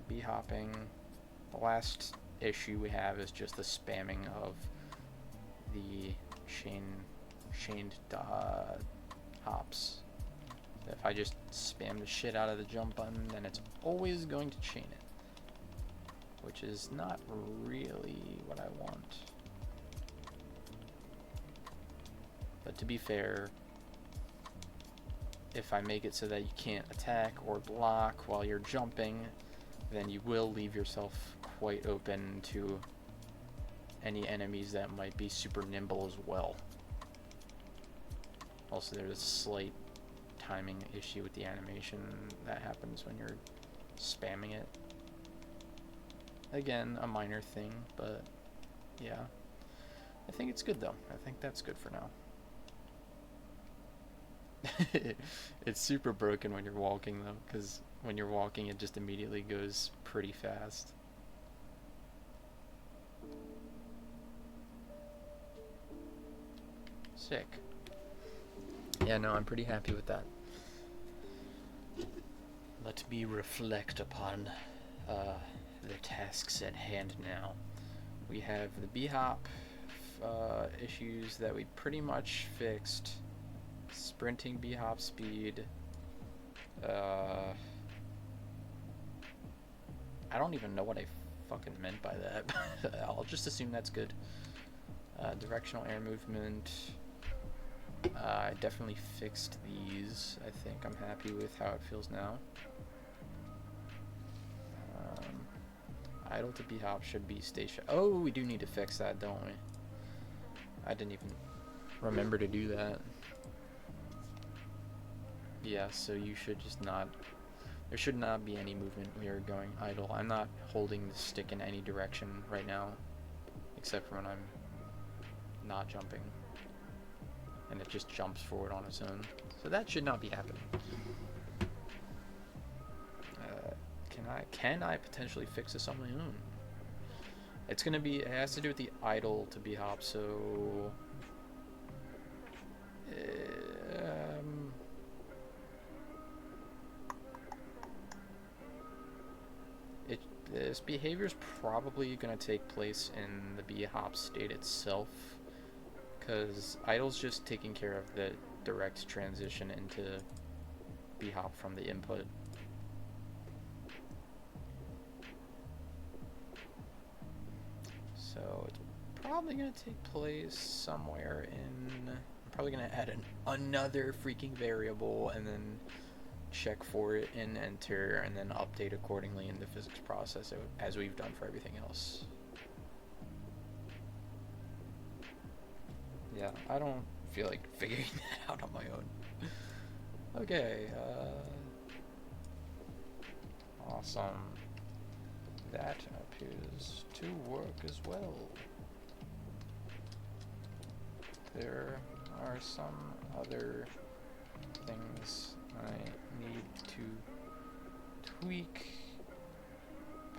B-hopping. The last issue we have is just the spamming of the chained hops. If I just spam the shit out of the jump button, then it's always going to chain it, which is not really what I want. But to be fair, if I make it so that you can't attack or block while you're jumping, then you will leave yourself quite open to any enemies that might be super nimble as well. Also, there's a slight timing issue with the animation that happens when you're spamming it. Again, a minor thing, but yeah. I think it's good though. I think that's good for now. It's super broken when you're walking though, because when you're walking it just immediately goes pretty fast. Sick. Yeah, no, I'm pretty happy with that. Let me reflect upon the tasks at hand now. We have the B-hop issues that we pretty much fixed. Sprinting B-hop speed. I don't even know what I fucking meant by that. I'll just assume that's good. Directional air movement. I definitely fixed these. I think I'm happy with how it feels now. Idle to B-hop should be station. Oh, we do need to fix that, don't we? I didn't even remember to do that. Yeah, so you should just not... There should not be any movement when you're going idle. I'm not holding the stick in any direction right now, except for when I'm not jumping. And it just jumps forward on its own. So that should not be happening. Can I potentially fix this on my own? It's gonna be, it has to do with the idle to B-hop, so... This behavior is probably going to take place in the B-hop state itself, because idle's just taking care of the direct transition into B-hop from the input. So it's probably going to take place somewhere in... I'm probably going to add another freaking variable and then check for it in enter and then update accordingly in the physics process as we've done for everything else. Yeah, I don't feel like figuring that out on my own. Okay, awesome. That appears to work as well. There are some other things I need to tweak,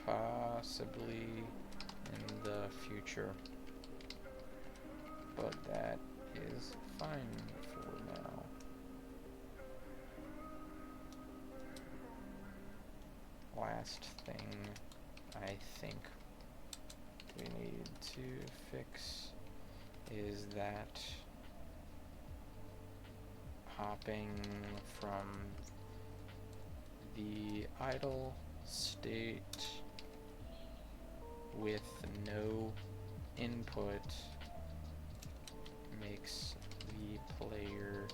possibly in the future, but that is fine for now. Last thing I think we need to fix is that hopping from the idle state with no input makes the player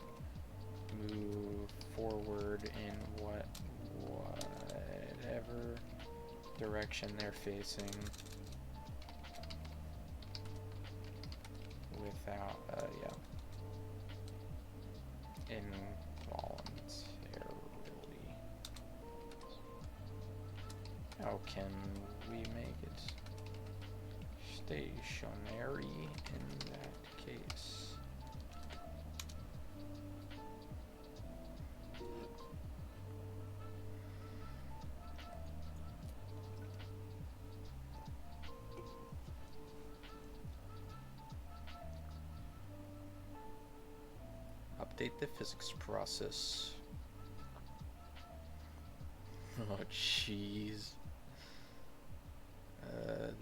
move forward in whatever direction they're facing without, involuntarily. How can we make it stationary in that case? Update the physics process. Oh, jeez.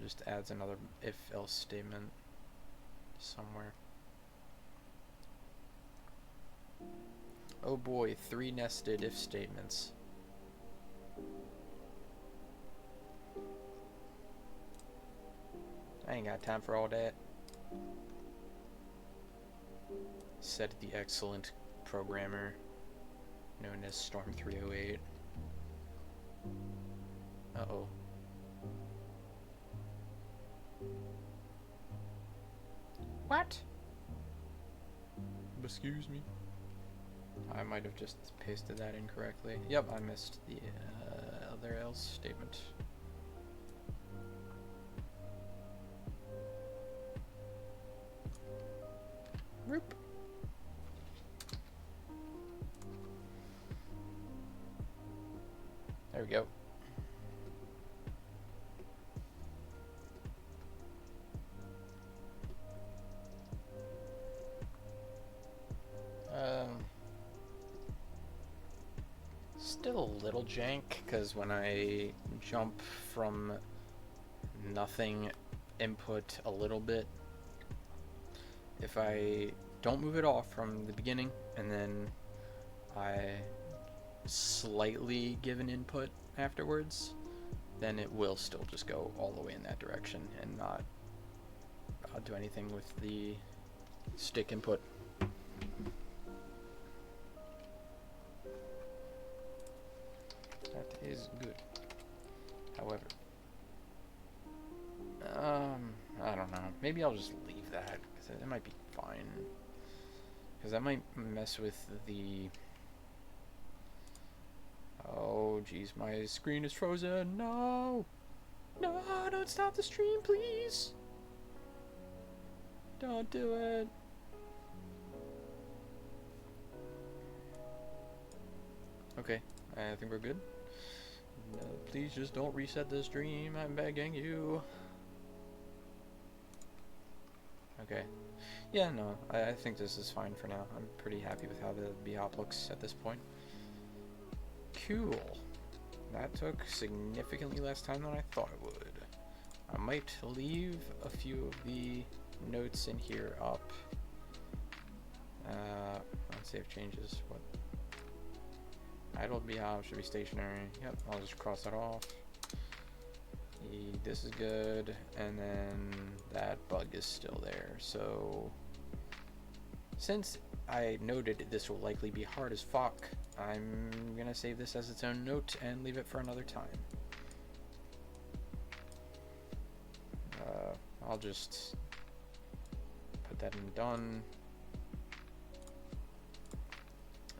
Just adds another if-else statement somewhere. Oh boy, 3 nested if statements. I ain't got time for all that. Said the excellent programmer known as Storm 308. Uh-oh. What? Excuse me. I might have just pasted that incorrectly. Yep, I missed the other else statement. Roop. There we go. Still a little jank, because when I jump from nothing input a little bit, if I don't move it off from the beginning and then I slightly give an input afterwards, then it will still just go all the way in that direction and not do anything with the stick input. That is good. However, I don't know. Maybe I'll just leave that, because it might be fine. Because that might mess with the... Oh, jeez, my screen is frozen. No! No, don't stop the stream, please! Don't do it. Okay, I think we're good. No, please just don't reset the stream, I'm begging you. Okay. Yeah, no, I think this is fine for now. I'm pretty happy with how the B-hop looks at this point. Cool. That took significantly less time than I thought it would. I might leave a few of the notes in here up. Let's save changes. What? Idle B-hop should be stationary. Yep, I'll just cross that off. This is good, and then that bug is still there. So, since I noted this will likely be hard as fuck, I'm gonna save this as its own note and leave it for another time. I'll just put that in done.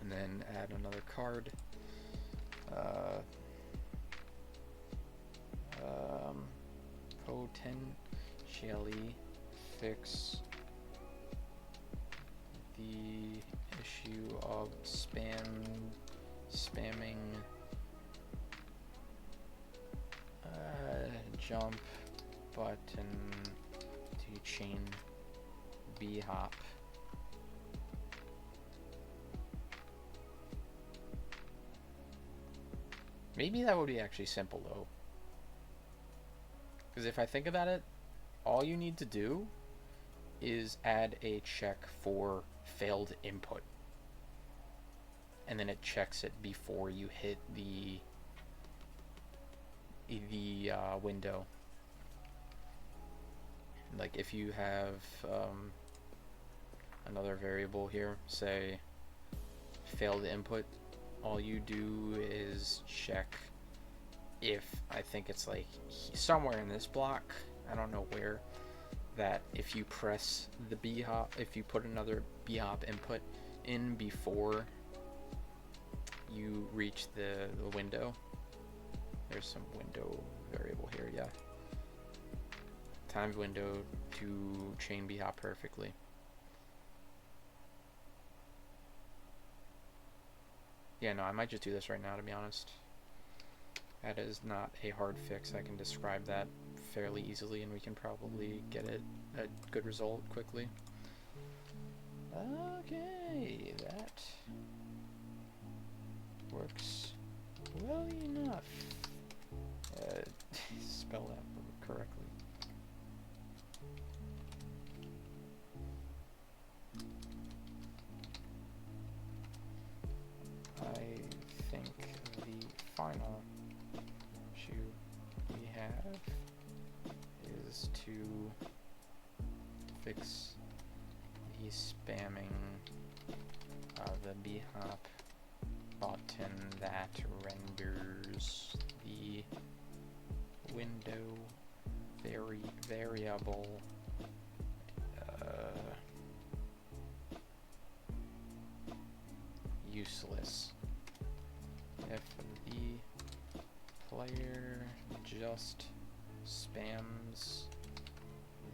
and then add another card. Potentially fix the issue of spamming jump button to chain bhop. Maybe that would be actually simple though, because if I think about it, all you need to do is add a check for failed input, and then it checks it before you hit the window. Like if you have another variable here, say failed input, all you do is check if, I think it's like somewhere in this block, I don't know where, that if you press the bhop, if you put another bhop input in before you reach the window, there's some window variable here, yeah, timed window to chain bhop perfectly. Yeah, no, I might just do this right now, to be honest. That is not a hard fix. I can describe that fairly easily, and we can probably get a good result quickly. Okay, that works well enough. Spell that correctly. I think the final issue we have is to fix the spamming of the bhop button that renders the window variable useless if the player just spams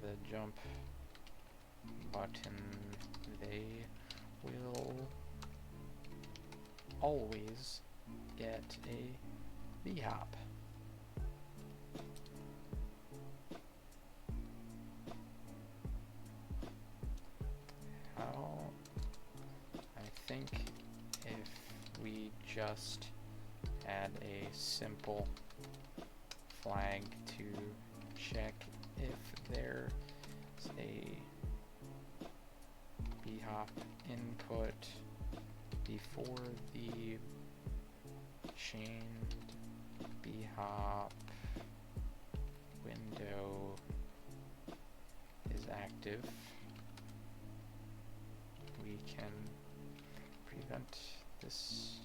the jump button. They will always get a bhop. How? I think if we just add a simple flag to check if there's a bhop input before the chained bhop window is active, we can prevent this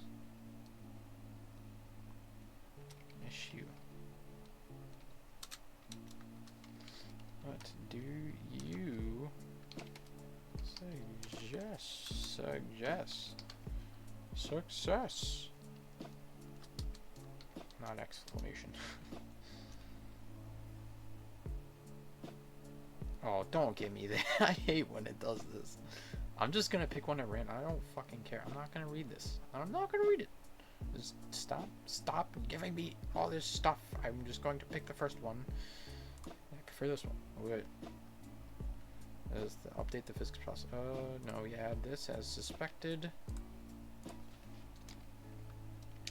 issue. What do you suggest? Success! Not exclamation. Oh, don't give me that. I hate when it does this. I'm just gonna pick one at random. I don't fucking care. I'm not gonna read this. I'm not gonna read it. Just stop giving me all this stuff. I'm just going to pick the first one. I prefer this one. Wait. Is the update the physics process? No, we add this as suspected.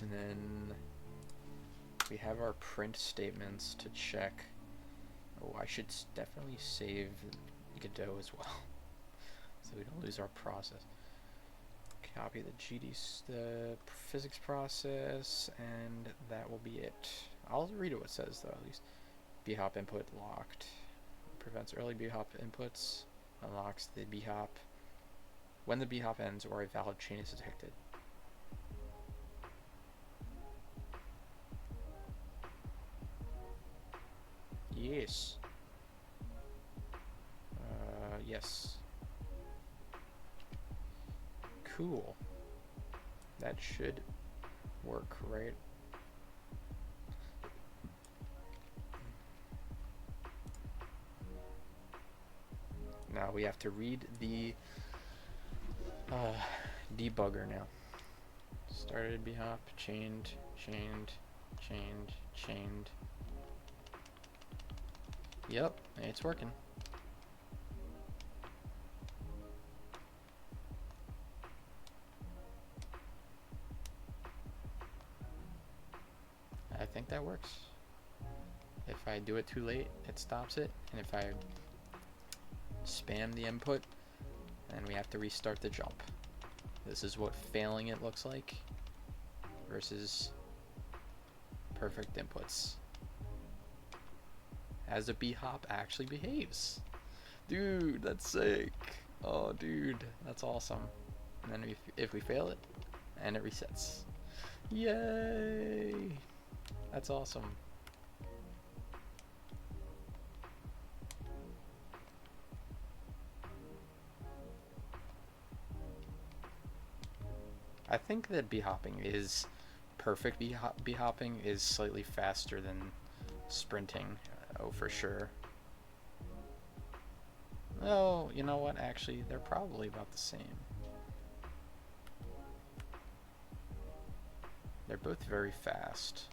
And then we have our print statements to check. Oh, I should definitely save Godot as well, so we don't lose our process. Copy the physics process, and that will be it. I'll read what it says though, at least. Bhop input locked. Prevents early bhop inputs. Unlocks the bhop when the bhop ends or a valid chain is detected. Yes. Yes. Cool. That should work, right? Now we have to read the debugger now. Started bhop, chained, chained, chained, chained. Yep, it's working. I think that works. If I do it too late, it stops it, and if I spam the input, then we have to restart the jump. This is what failing it looks like versus perfect inputs. As a bhop actually behaves. Dude, that's sick. Oh, dude, that's awesome. And then if we fail it, and it resets. Yay! That's awesome. I think that bhopping is perfect. Bhopping is slightly faster than sprinting. Oh, for sure. Oh, you know what? Actually, they're probably about the same. They're both very fast.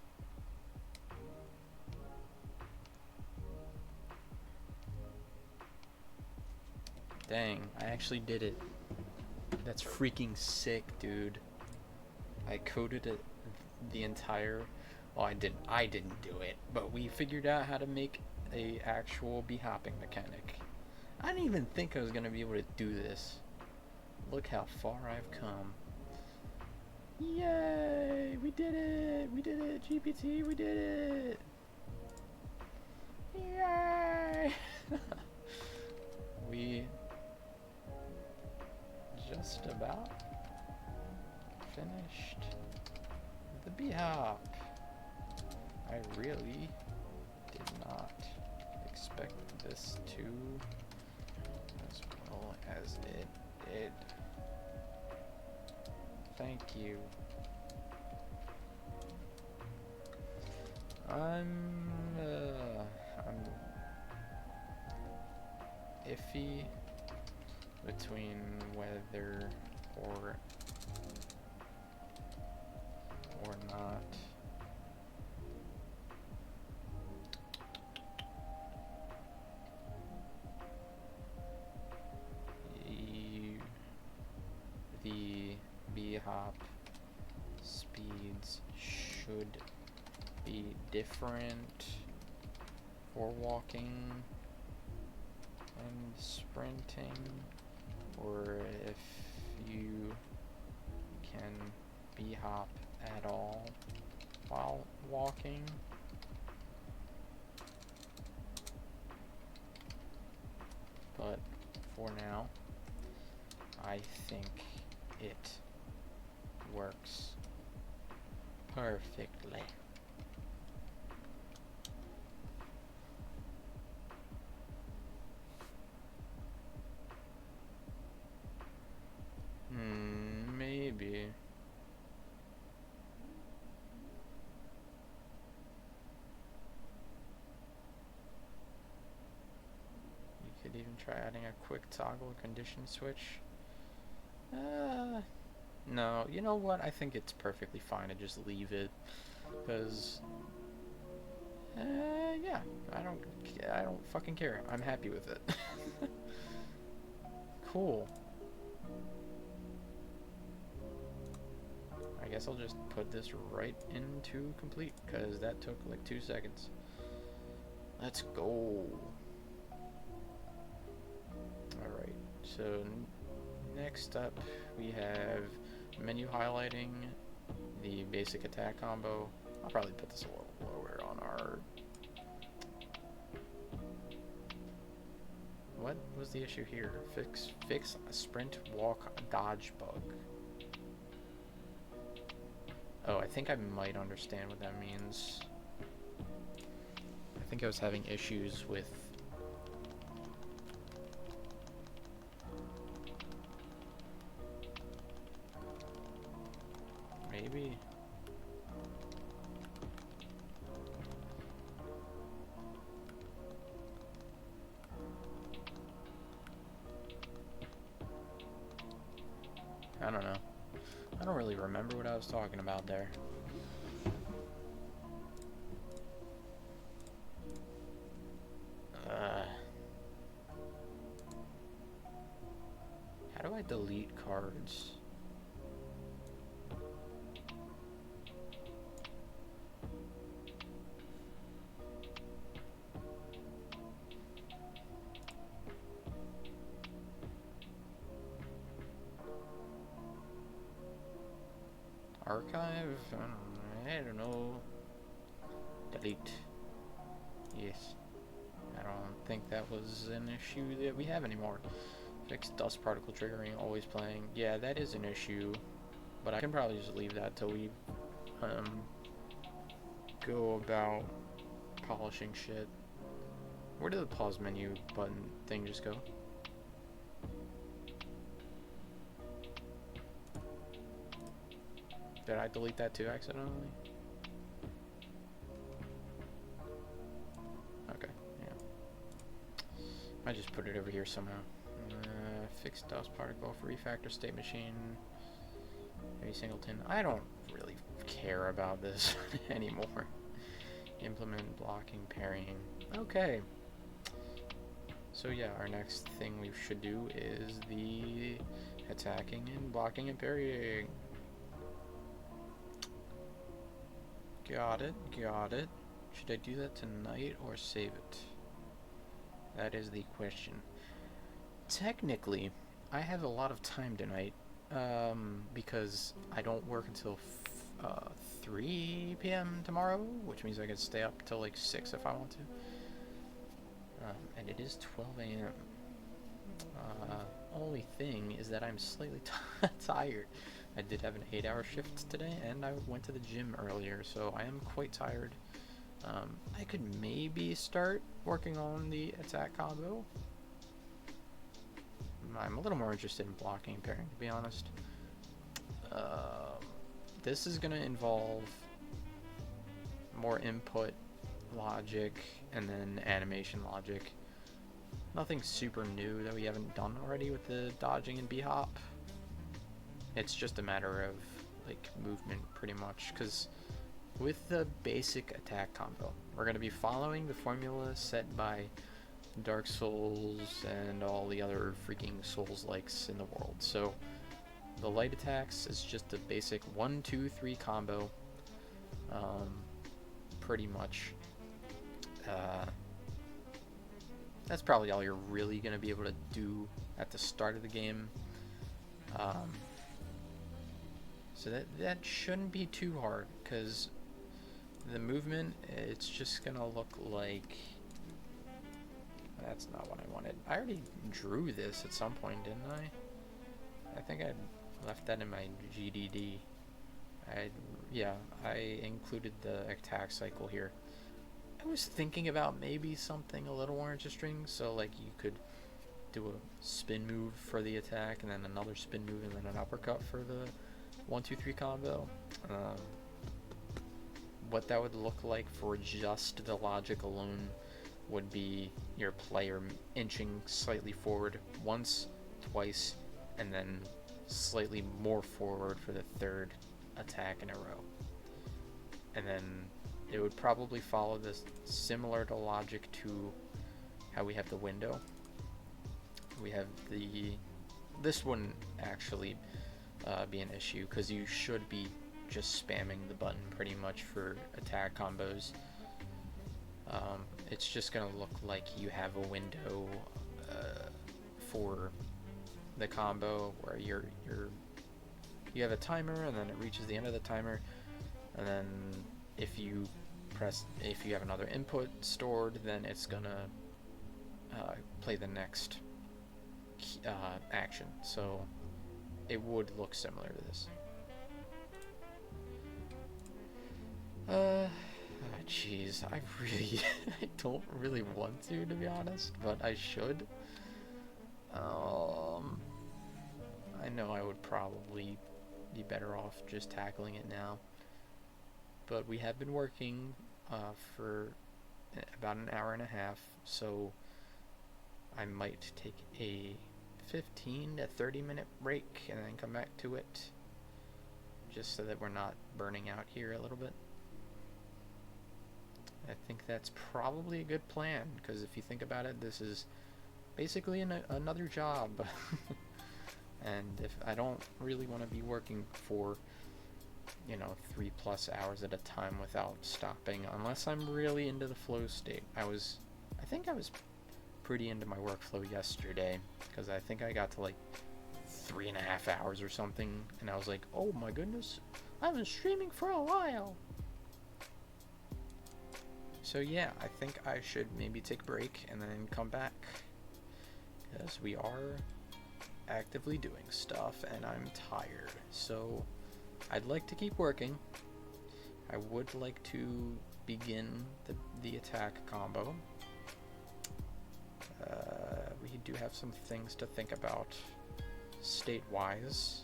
Dang, I actually did it. That's freaking sick, dude. I coded it the entire... Well, I didn't do it, but we figured out how to make a actual bhopping mechanic. I didn't even think I was gonna be able to do this. Look how far I've come. Yay! We did it! We did it! GPT, we did it! Yay! We just about finished the bhop. I really did not expect this to as well as it did. Thank you. I'm iffy between whether or not the bhop speeds should be different for walking and sprinting, or if you can bhop at all while walking. But for now, I think it works perfectly. Maybe. You could even try adding a quick toggle condition switch. No, you know what? I think it's perfectly fine to just leave it, because yeah, I don't fucking care. I'm happy with it. Cool. I guess I'll just put this right into complete, because that took like 2 seconds. Let's go. Alright, so next up we have menu highlighting, the basic attack combo. I'll probably put this a little lower on our... What was the issue here? Fix a sprint walk dodge bug. Oh, I think I might understand what that means. I think I was having issues with maybe. I don't know. I don't really remember what I was talking about there. How do I delete cards? Archive? I don't know. Delete. Yes. I don't think that was an issue that we have anymore. Fixed dust particle triggering, always playing. Yeah, that is an issue. But I can probably just leave that till we go about polishing shit. Where did the pause menu button thing just go? Did I delete that too accidentally? Okay, yeah. I just put it over here somehow. Fixed dust particle for refactor state machine. Maybe singleton. I don't really care about this anymore. Implement blocking, parrying. Okay. So yeah, our next thing we should do is the attacking and blocking and parrying. Got it, got it. Should I do that tonight or save it? That is the question. Technically, I have a lot of time tonight, because I don't work until 3 p.m. tomorrow, which means I can stay up till like 6 if I want to. And it is 12 a.m. Only thing is that I'm slightly tired. I did have an 8-hour shift today, and I went to the gym earlier, so I am quite tired. I could maybe start working on the attack combo. I'm a little more interested in blocking and parrying, to be honest. This is going to involve more input logic and then animation logic. Nothing super new that we haven't done already with the dodging and b-hop. It's just a matter of like movement pretty much, because with the basic attack combo, we're going to be following the formula set by Dark Souls and all the other freaking Souls-likes in the world. So the light attacks is just a basic 1-2-3 combo, pretty much. That's probably all you're really going to be able to do at the start of the game. So that shouldn't be too hard, because the movement, it's just going to look like... That's not what I wanted. I already drew this at some point, didn't I? I think I left that in my GDD. Yeah, I included the attack cycle here. I was thinking about maybe something a little more interesting, so like you could do a spin move for the attack, and then another spin move, and then an uppercut for the 1-2-3 combo. What that would look like for just the logic alone would be your player inching slightly forward once, twice, and then slightly more forward for the third attack in a row. And then it would probably follow this similar to logic to how we have the window. We have this wouldn't actually be an issue, because you should be just spamming the button pretty much for attack combos. It's just gonna look like you have a window for the combo where you have a timer, and then it reaches the end of the timer, and then if you have another input stored, then it's gonna play the next action. So it would look similar to this. Jeez, I don't really want to be honest, but I should. I know I would probably be better off just tackling it now. But we have been working for about an hour and a half, so I might take a 15 to 30 minute break and then come back to it, just so that we're not burning out here a little bit. I think that's probably a good plan, because if you think about it, this is basically another job. And if I don't really want to be working for 3+ hours at a time without stopping, unless I'm really into the flow state. I think I was pretty into my workflow yesterday, because I think I got to like 3.5 hours or something, and I was like, oh my goodness, I've been streaming for a while. So yeah, I think I should maybe take a break and then come back, because we are actively doing stuff and I'm tired. So I'd like to keep working. I would like to begin the attack combo. We do have some things to think about state-wise.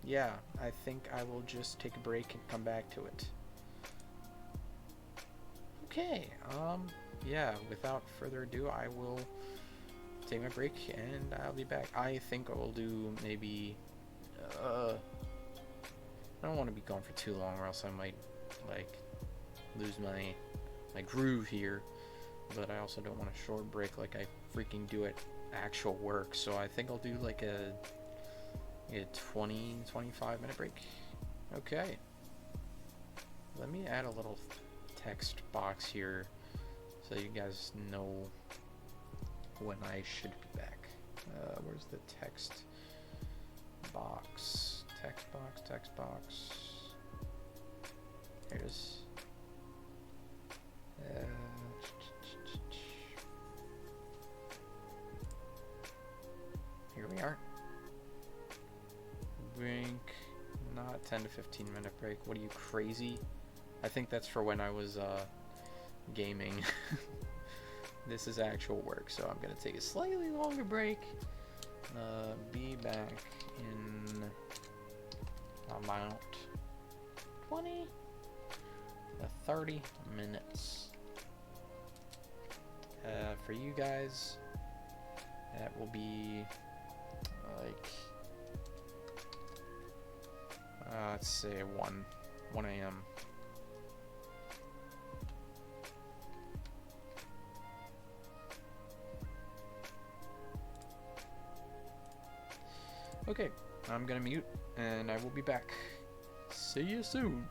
Yeah, I think I will just take a break and come back to it. Okay, yeah, without further ado, I will take my break and I'll be back. I think I will do maybe, I don't want to be gone for too long, or else I might, like, lose my groove here, but I also don't want a short break like I freaking do at actual work, so I think I'll do like a 20-25 minute break. Okay, let me add a little text box here so you guys know when I should be back. Where's the text box? Text box. Here's here we are. Brink, not 10 to 15 minute break. What are you, crazy? I think that's for when I was gaming. This is actual work, so I'm gonna take a slightly longer break. Be back in about 20 to 30 minutes. For you guys, that will be like, let's say 1 a.m. Okay, I'm gonna mute, and I will be back. See you soon.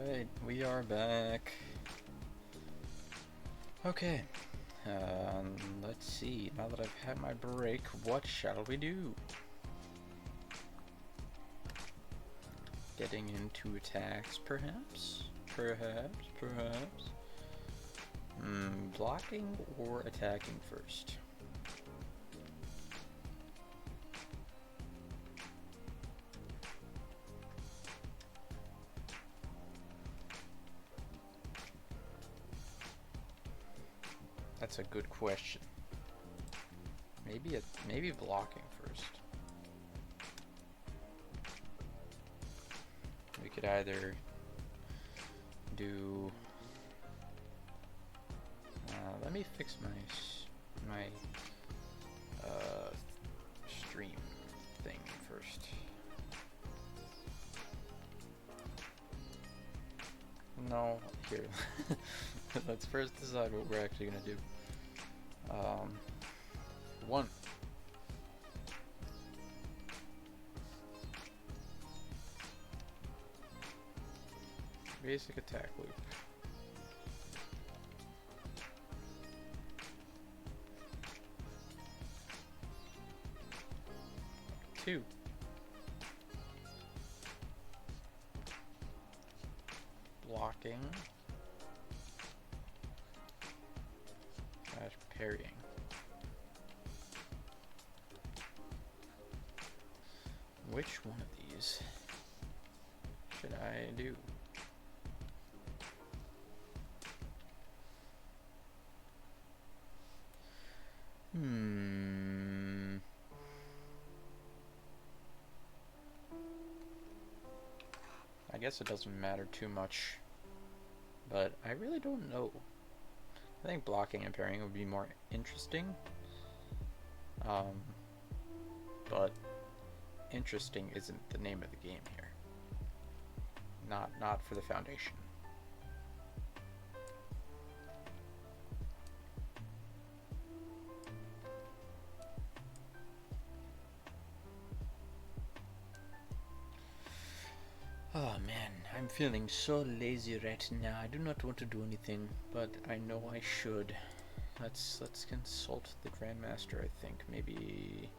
Alright, we are back. Okay, let's see, now that I've had my break, what shall we do? Getting into attacks, perhaps? Perhaps. Blocking or attacking first? That's a good question. Maybe blocking first. We could either do. Let me fix my stream thing first. No, here. Let's first decide what we're actually gonna do. One. Basic attack loop. 2. Blocking. / parrying. Which one of these should I do? I guess it doesn't matter too much, but I really don't know. I think blocking and parrying would be more interesting, but interesting isn't the name of the game here. Not for the Foundation. Oh man, I'm feeling so lazy right now. I do not want to do anything, but I know I should. Let's consult the Grandmaster, I think. Maybe.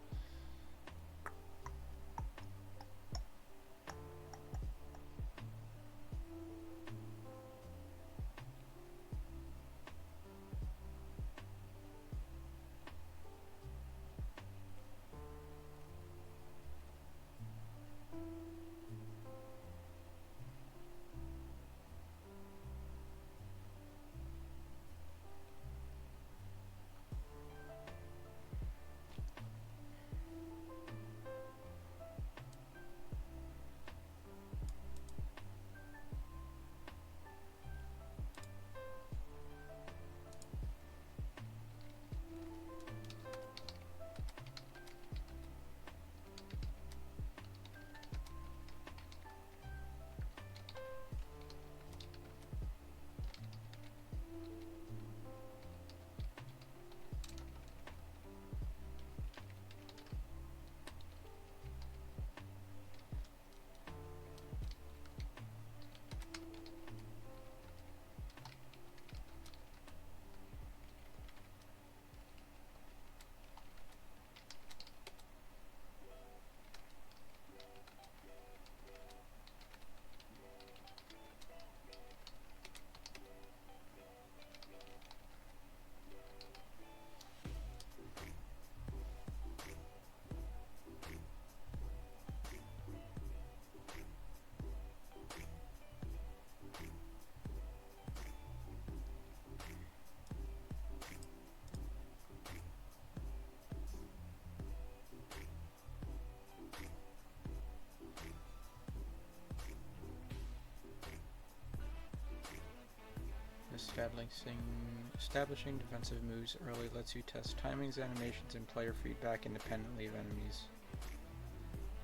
Establishing defensive moves early lets you test timings, animations, and player feedback independently of enemies.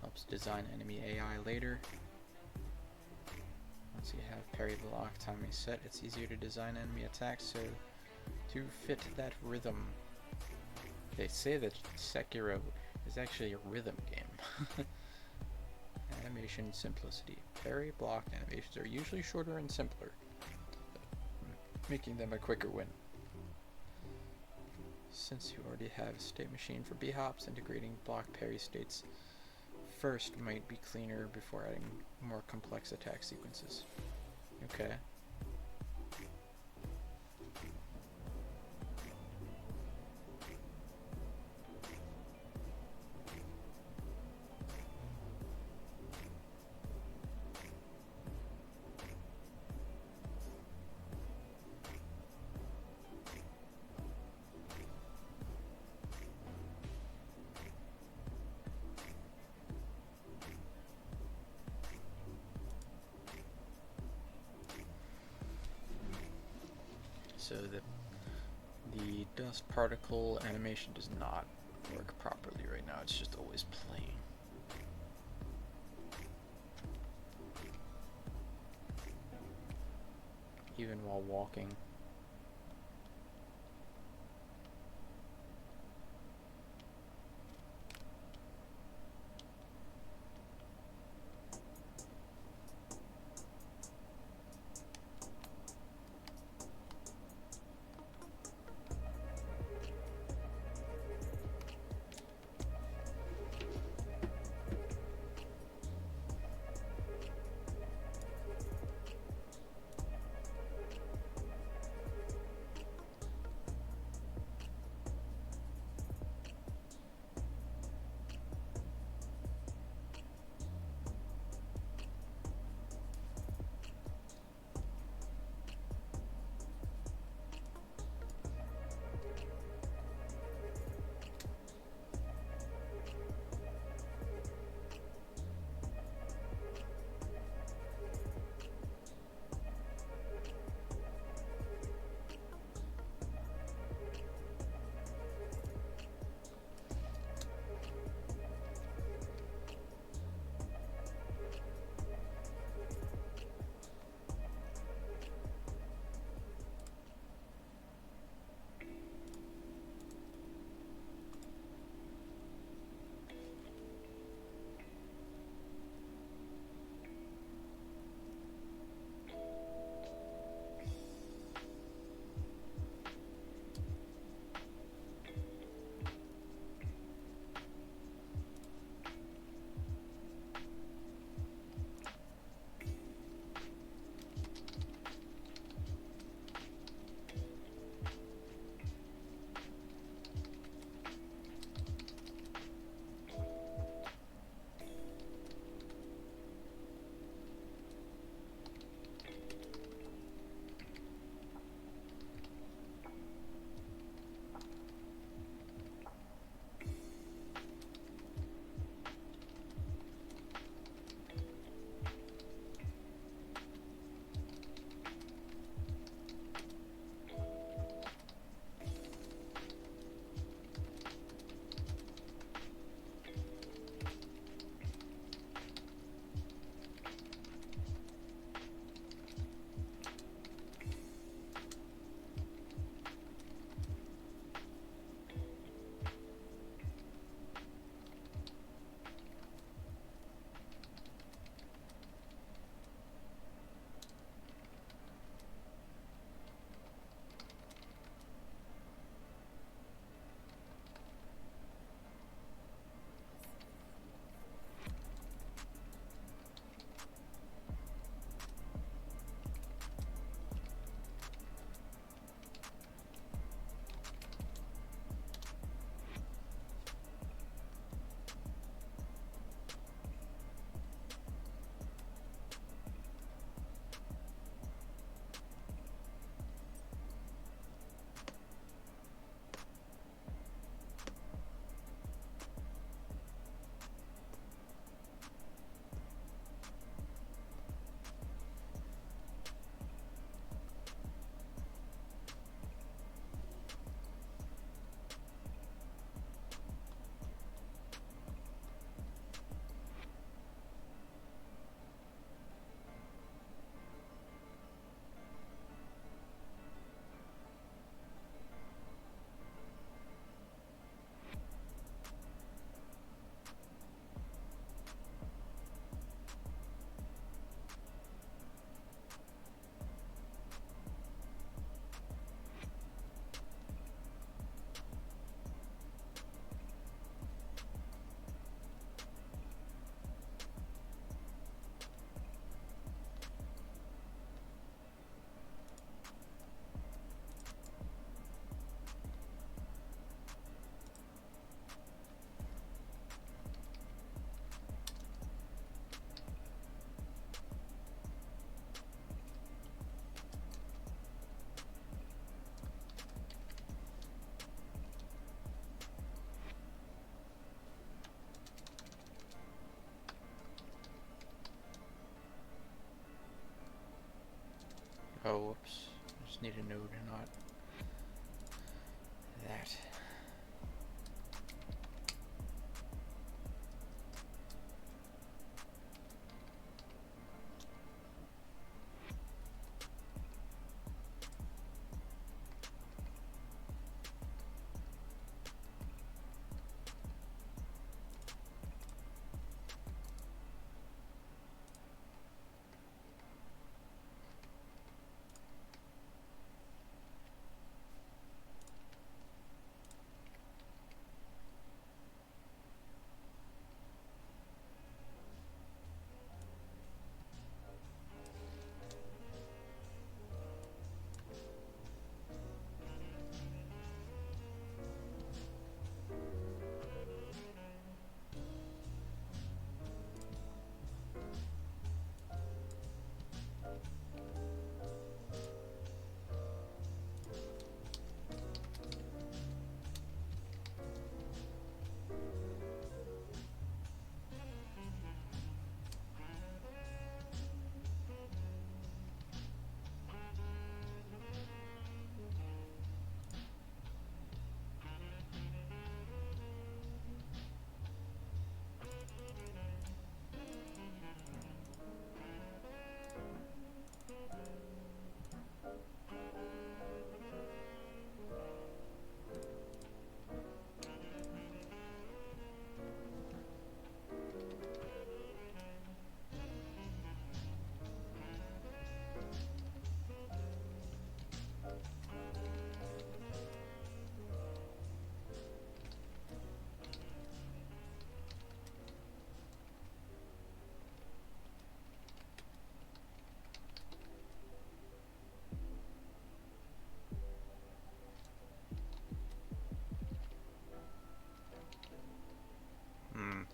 Helps design enemy AI later. Once you have parry block timing set, it's easier to design enemy attacks to fit that rhythm. They say that Sekiro is actually a rhythm game. Animation simplicity. parry block animations are usually shorter and simpler, making them a quicker win. Since you already have a state machine for B-hops, integrating block parry states first might be cleaner before adding more complex attack sequences. Okay. So the dust particle animation does not work properly right now. It's just always playing. Even while walking. Oh, whoops. I just need a node, not that.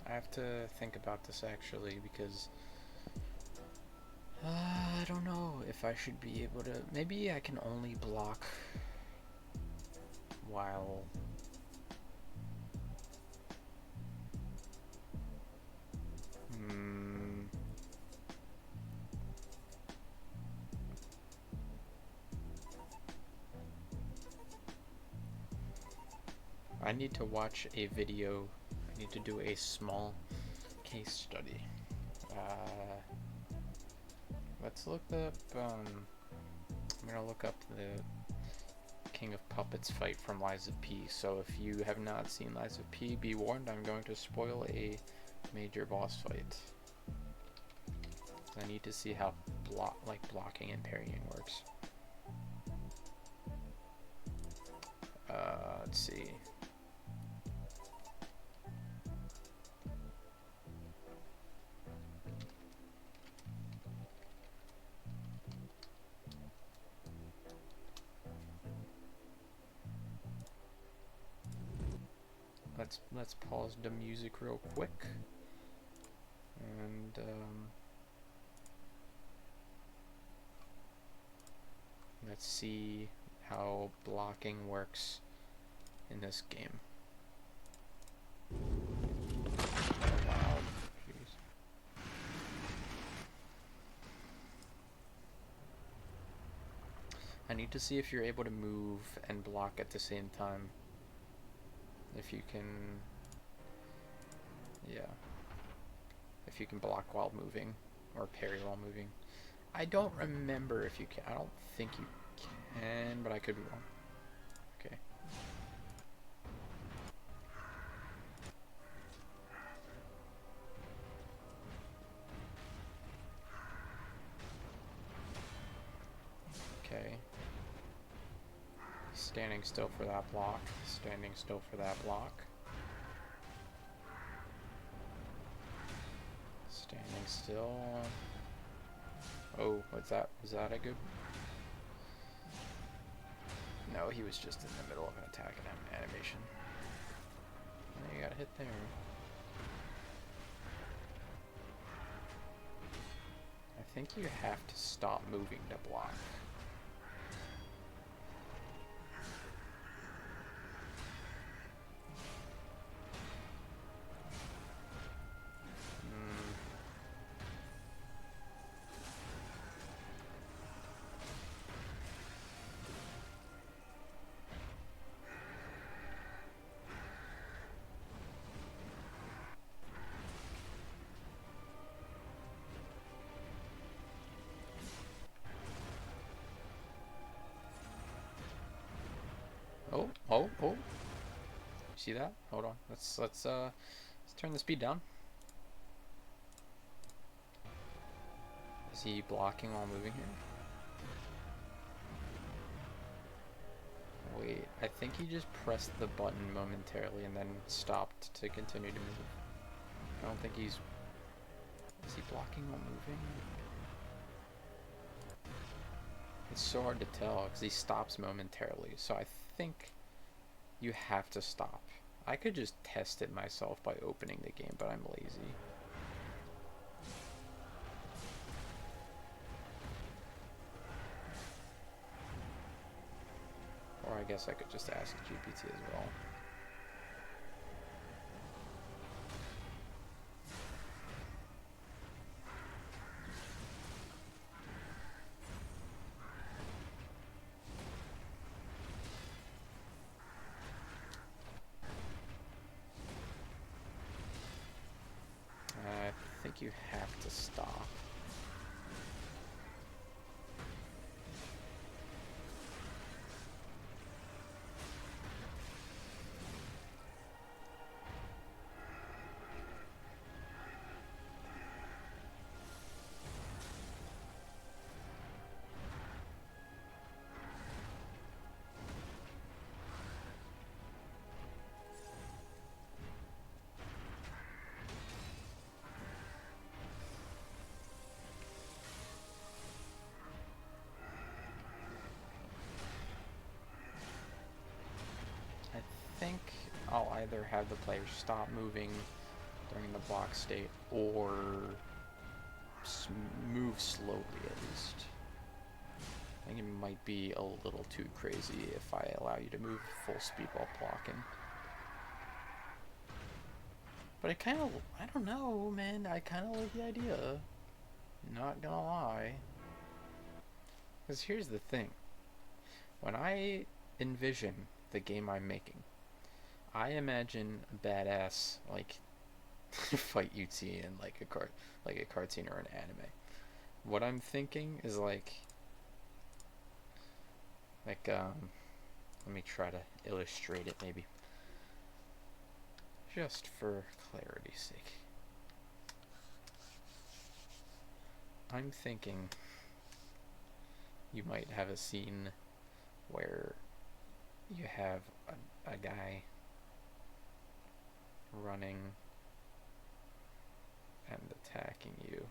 I have to think about this actually because I don't know if I should be able to. Maybe I can only block while. I need to watch a video. I need to do a small case study. Let's look up. I'm gonna look up the King of Puppets fight from Lies of P. So if you have not seen Lies of P, be warned, I'm going to spoil a major boss fight. I need to see how blocking and parrying works. Let's see. Let's pause the music real quick, and let's see how blocking works in this game. Wow, jeez. I need to see if you're able to move and block at the same time. If you can, yeah. If you can block while moving, or parry while moving. I don't remember if you can. I don't think you can, but I could be wrong. Okay. Okay. Standing still for that block. Standing still for that block. Standing still. Oh, was that a good? No, he was just in the middle of an attack and animation. Oh, you got hit there. I think you have to stop moving to block. see that? Hold on. Let's turn the speed down. Is he blocking while moving here? Wait, I think he just pressed the button momentarily and then stopped to continue to move. I don't think he's... Is he blocking while moving? It's so hard to tell because he stops momentarily, so I think you have to stop. I could just test it myself by opening the game, but I'm lazy. Or I guess I could just ask GPT as well. I think you have to stop. I think I'll either have the player stop moving during the block state or move slowly at least. I think it might be a little too crazy if I allow you to move full speed while blocking. But I kind of, I don't know, man, I kind of like the idea. Not gonna lie. Because here's the thing. When I envision the game I'm making, I imagine a badass, like, fight you'd see in, like, a cartoon or an anime. What I'm thinking is, like, let me try to illustrate it, maybe. Just for clarity's sake. I'm thinking you might have a scene where you have a guy running and attacking you.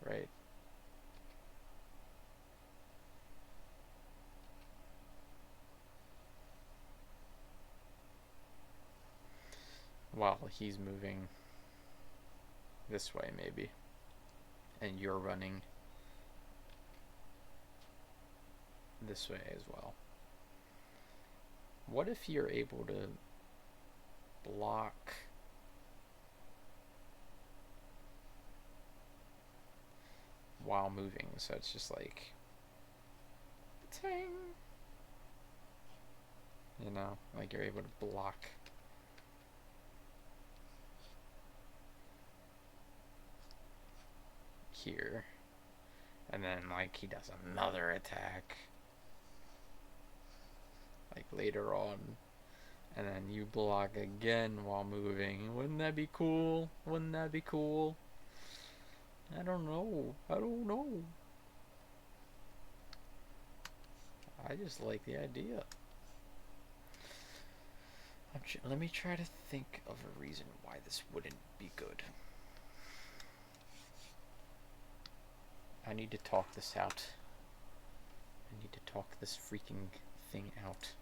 Right? While he's moving this way, maybe. And you're running this way as well. What if you're able to block while moving? So it's just like, ting! You know, like you're able to block. Here. And then, like, he does another attack. Like, later on. And then you block again while moving. Wouldn't that be cool? Wouldn't that be cool? I don't know. I don't know. I just like the idea. Let me try to think of a reason why this wouldn't be good. I need to talk this out. I need to talk this freaking thing out.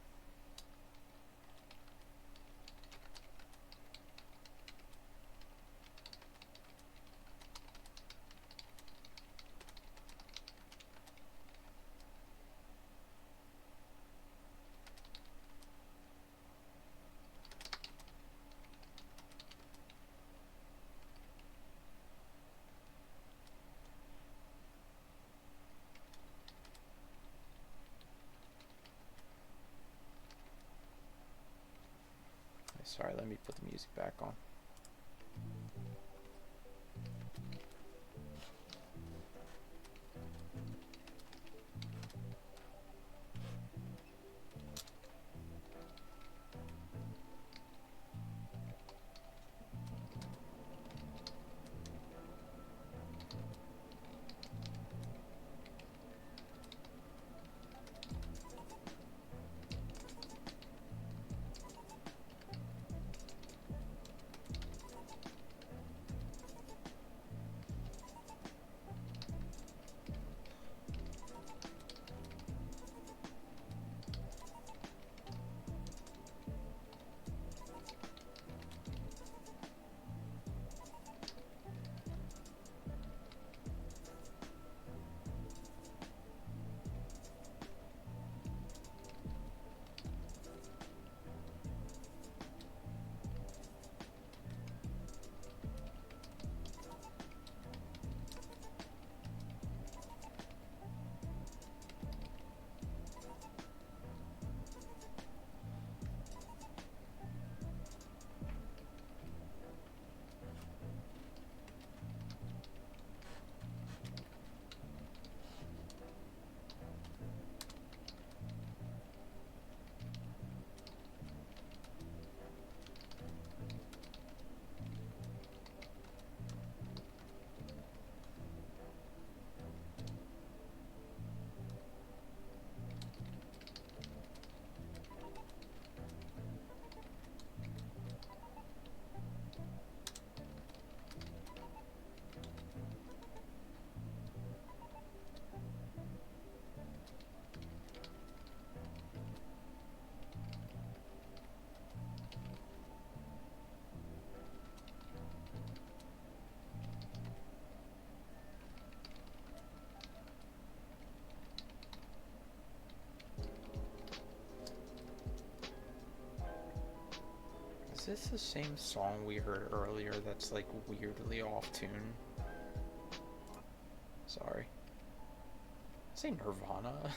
Sorry, let me put the music back on. this the same song we heard earlier that's like weirdly off tune? Sorry. Say Nirvana.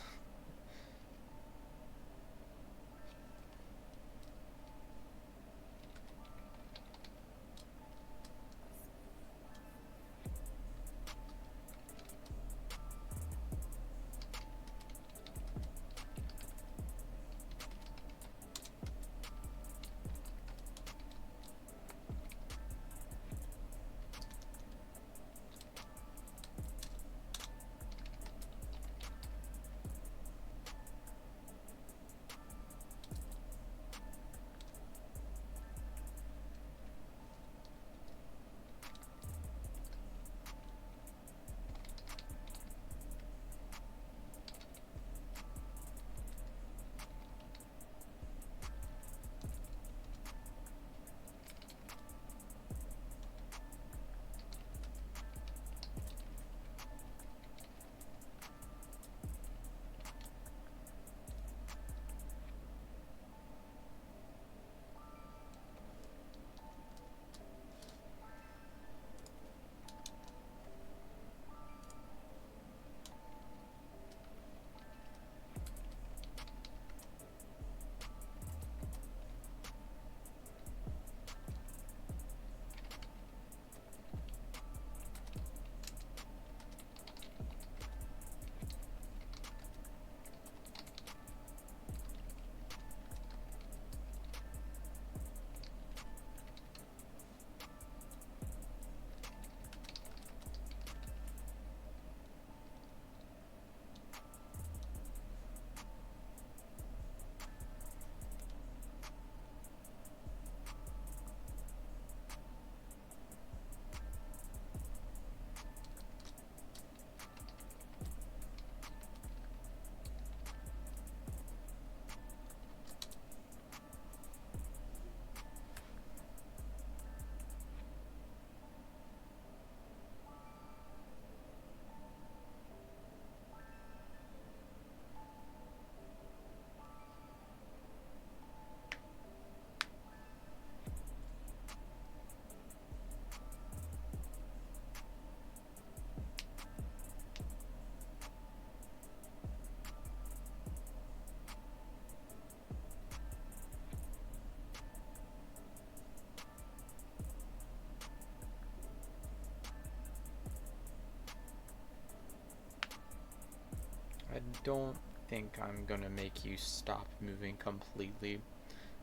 I don't think I'm gonna make you stop moving completely.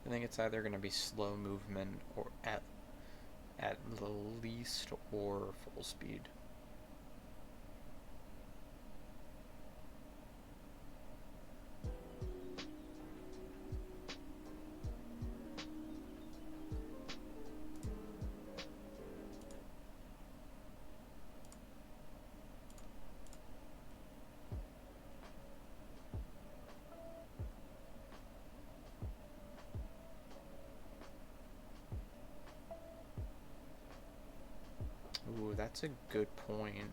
I think it's either gonna be slow movement or at the least or full speed. Ooh, that's a good point.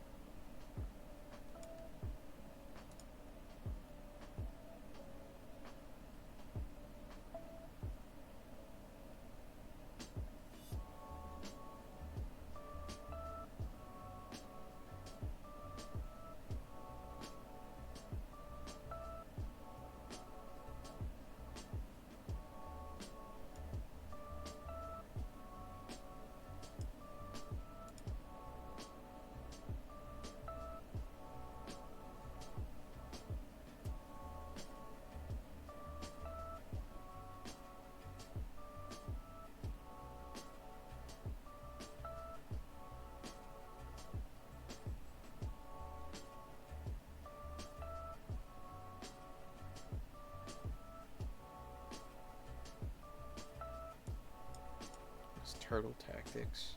It's turtle tactics.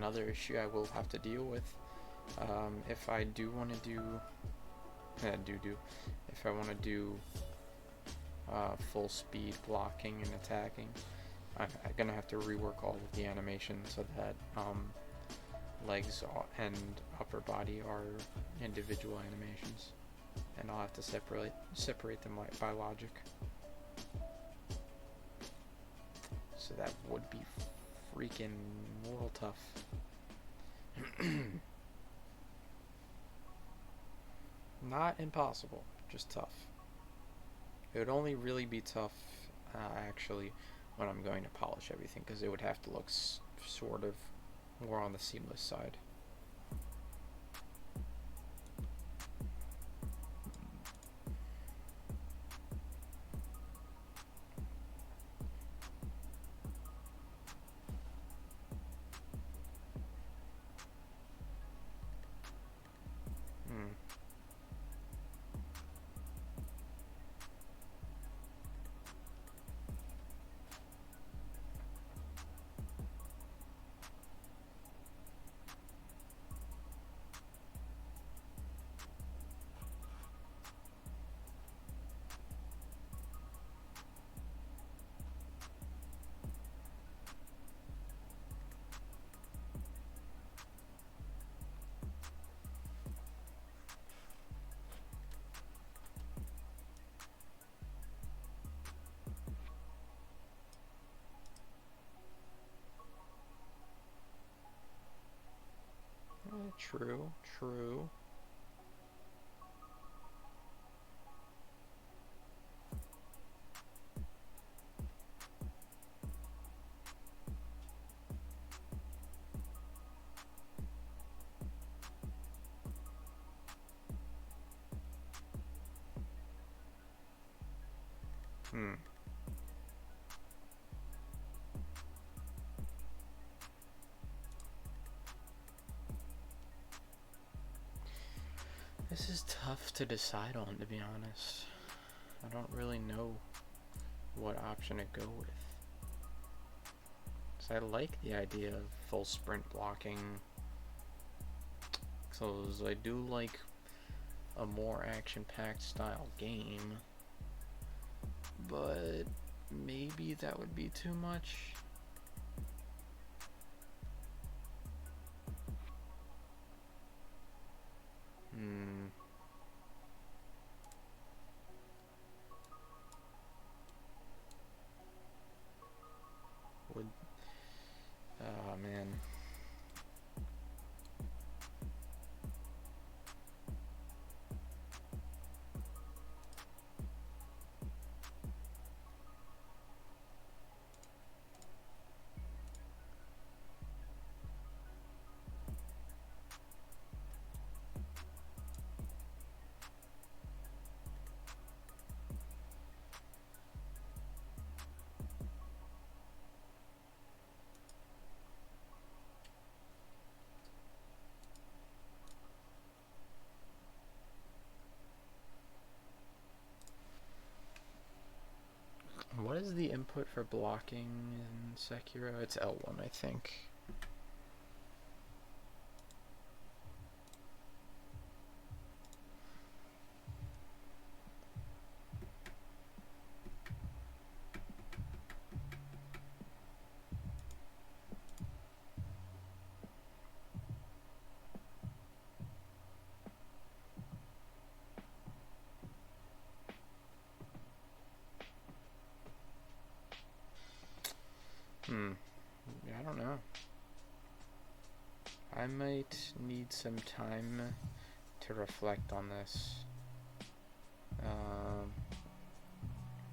another issue I will have to deal with. If I do want to do, if I want to do full speed blocking and attacking, I'm gonna have to rework all of the animations so that legs and upper body are individual animations, and I'll have to separate them by logic. So that would be freaking real tough. Not impossible, just tough. It would only really be tough, actually, when I'm going to polish everything, because it would have to look sort of more on the seamless side. True, true. This is tough to decide on, to be honest. I don't really know what option to go with. So I like the idea of full sprint blocking. So I do like a more action-packed style game, but maybe that would be too much. Oh man. What is the input for blocking in Sekiro? It's L1, I think. I don't know. I might need some time to reflect on this.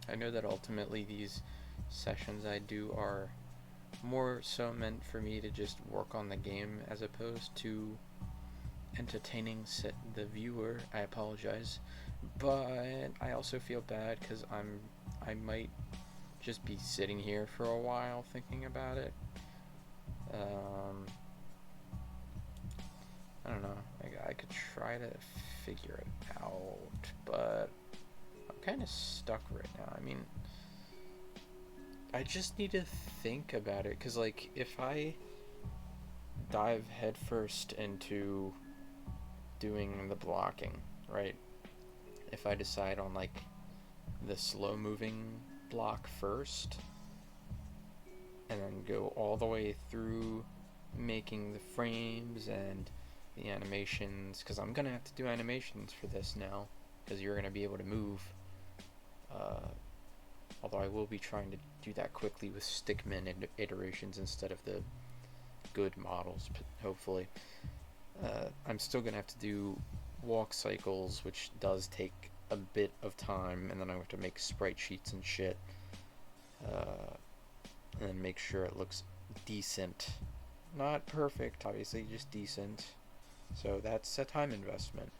I know that ultimately these sessions I do are more so meant for me to just work on the game as opposed to entertaining the viewer. I apologize, but I also feel bad because I might just be sitting here for a while thinking about it. I don't know. I could try to figure it out, but I'm kind of stuck right now. I mean, I just need to think about it, because like if I dive headfirst into doing the blocking, right? If I decide on like the slow moving block first and then go all the way through making the frames and the animations, because I'm gonna have to do animations for this now, because you're gonna be able to move. Although I will be trying to do that quickly with stickman iterations instead of the good models, hopefully. I'm still gonna have to do walk cycles, which does take a bit of time, and then I have to make sprite sheets and shit, and then make sure it looks decent. Not perfect, obviously, just decent. So that's a time investment.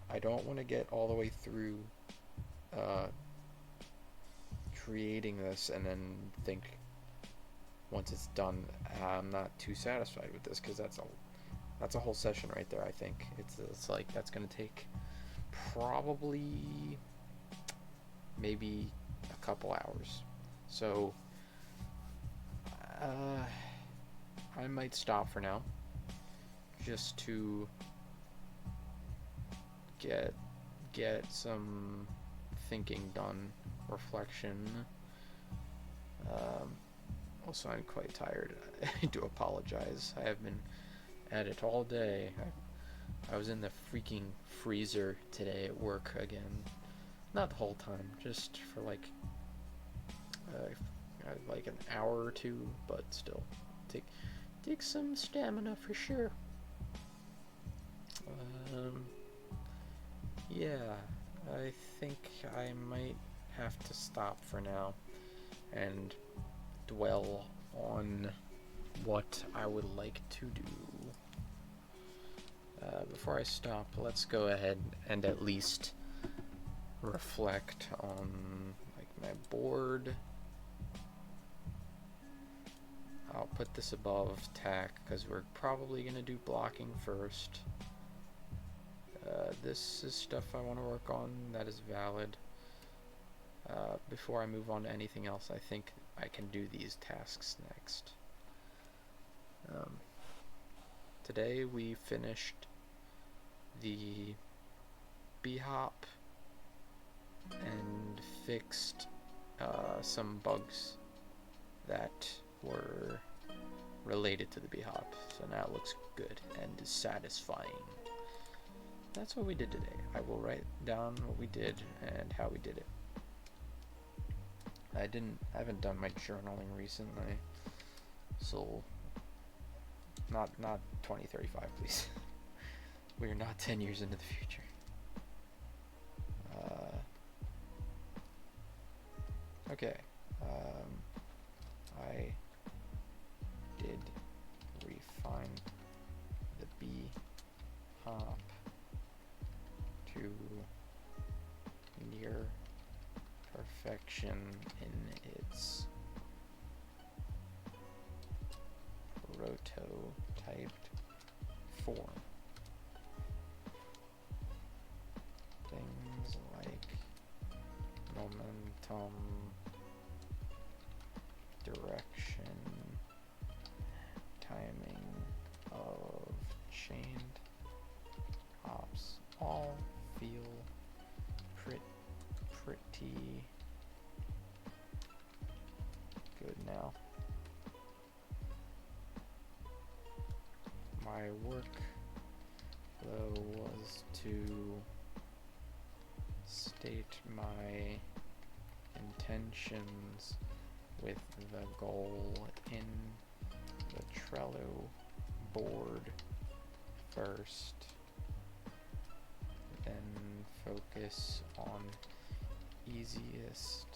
I don't want to get all the way through creating this and then think once it's done I'm not too satisfied with this, because that's a whole session right there. I think it's like that's gonna take probably maybe a couple hours. So I might stop for now, just to get some thinking done, reflection. Also, I'm quite tired. I do apologize. I have been at it all day. I was in the freaking freezer today at work again. Not the whole time, just for like an hour or two, but still, take some stamina for sure. Yeah, I think I might have to stop for now and dwell on what I would like to do. Before I stop, let's go ahead and at least reflect on like my board. I'll put this above tack because we're probably going to do blocking first. This is stuff I want to work on that is valid. Before I move on to anything else, I think I can do these tasks next. Today we finished the b-hop and fixed some bugs that were related to the b-hop, so now it looks good and is satisfying. That's what we did today. I will write down what we did and how we did it. I haven't done my journaling recently, so not 2035, please. We are not 10 years into the future. Okay. I did refine the b-hop to near perfection in its prototyped form. Things like momentum, direction, timing of chained hops all feel pretty good now. My work, though, was to state my intentions with the goal in the Trello board first, then focus on easiest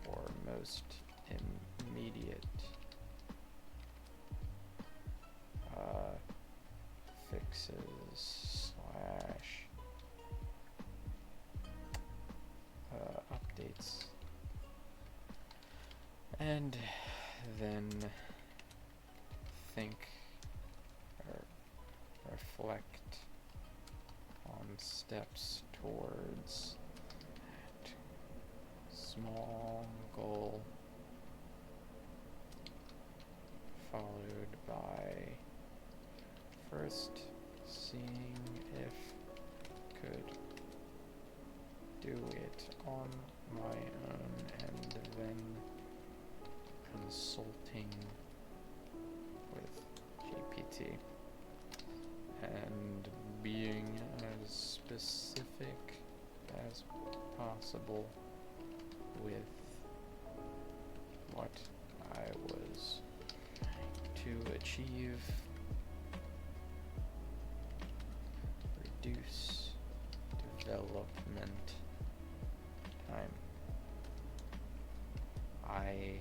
or most immediate fixes / updates, and then think or reflect on steps towards that small goal, following followed by first seeing if could do it on my own, and then consulting with GPT and being as specific as possible with what I was to achieve. Reduce development time. I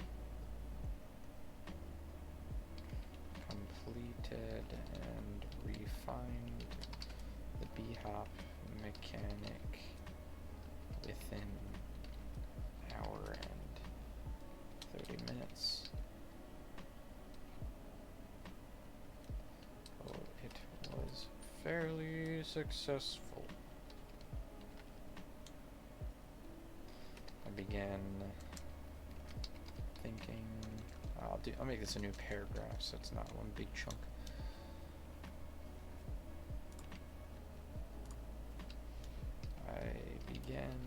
completed and refined the B-hop mechanic within an hour and 30 minutes. Oh, it was fairly successful. I began thinking, I'll make this a new paragraph so it's not one big chunk. I began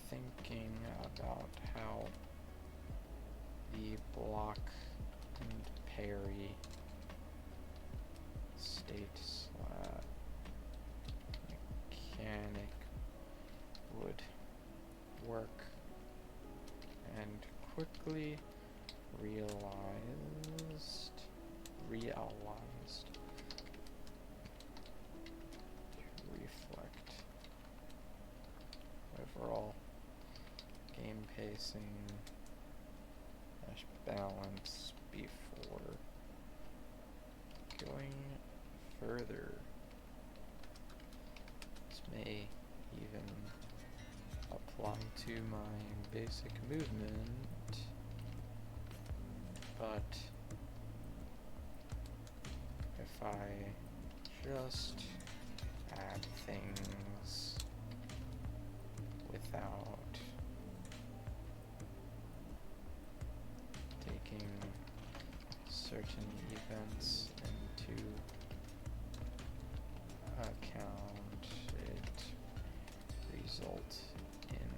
thinking about how the block and parry state mechanic would work, and quickly realized to reflect overall game pacing balance before going further. This may even apply to my basic movement, but if I just add things without taking certain events into account, it results in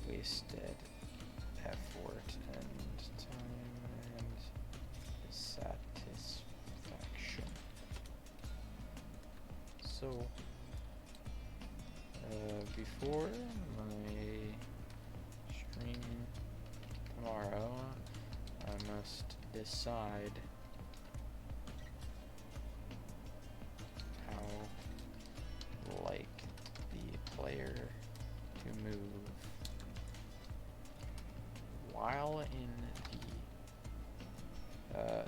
wasted effort and time and satisfaction. So, before my stream tomorrow, I must decide how like the player to move while in the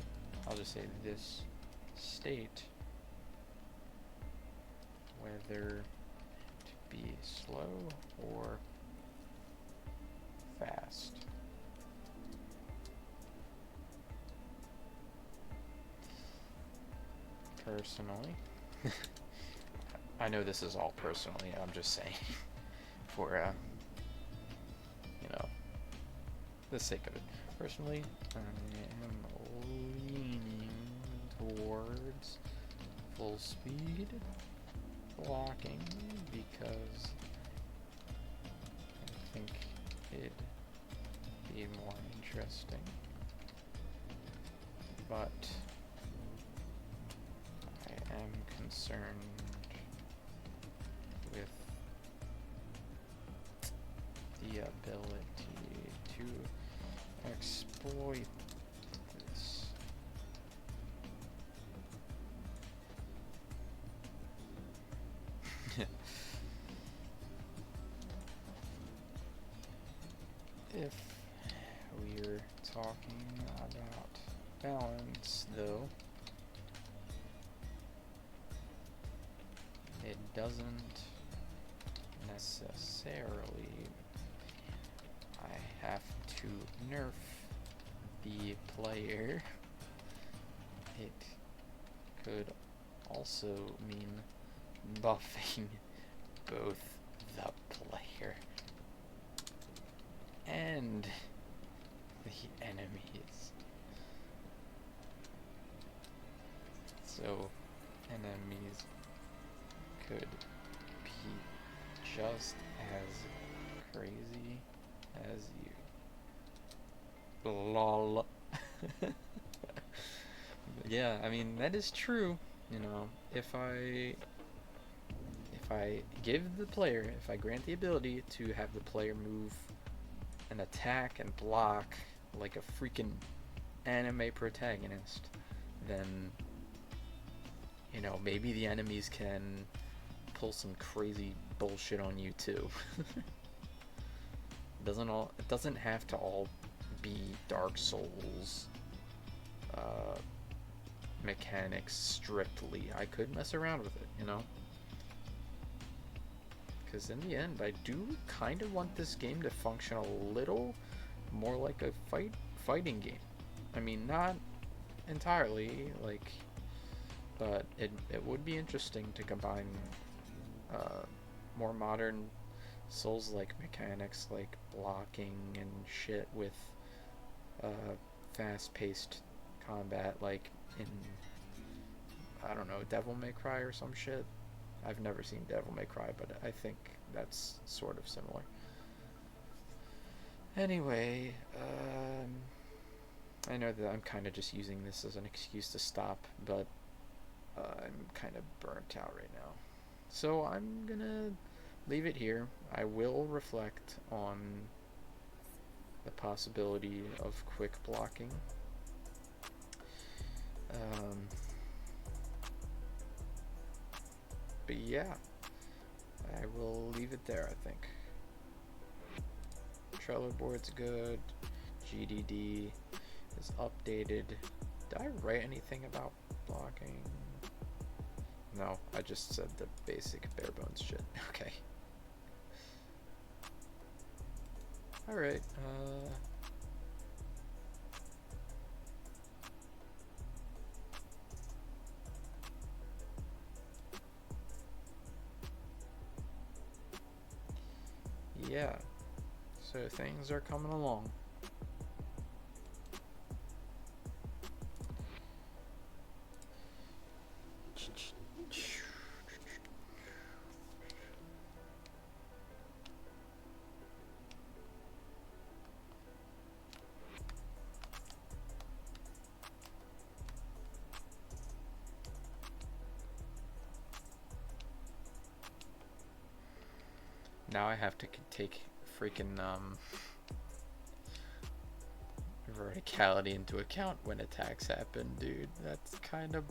I'll just say this state, whether to be slow or fast. Personally, I know this is all personally, I'm just saying for the sake of it. Personally, I am leaning towards full speed blocking because I think it'd be more interesting. But I am concerned with the ability to exploit this. If we're talking about balance, though, it doesn't necessarily. I have to nerf the player. It could also mean buffing both the player and the enemies. So enemies could be just as crazy as you. Lol. Yeah, I mean that is true. You know, if I grant the ability to have the player move and attack and block like a freaking anime protagonist, then maybe the enemies can pull some crazy bullshit on you too. It doesn't have to all be Dark Souls uh, mechanics strictly. I could mess around with it. Because in the end, I do kind of want this game to function a little more like a fighting game. I mean, not entirely, but it would be interesting to combine more modern Souls-like mechanics, like blocking and shit, with fast-paced combat, like in, I don't know, Devil May Cry or some shit. I've never seen Devil May Cry, but I think that's sort of similar. Anyway, I know that I'm kind of just using this as an excuse to stop, but I'm kind of burnt out right now. So I'm gonna leave it here. I will reflect on the possibility of quick blocking. But yeah, I will leave it there, I think. Trello board's good. GDD is updated. Did I write anything about blocking? No, I just said the basic bare bones shit. Okay. Alright, yeah. So things are coming along. Now I have to take freaking verticality into account when attacks happen, dude. That's kind of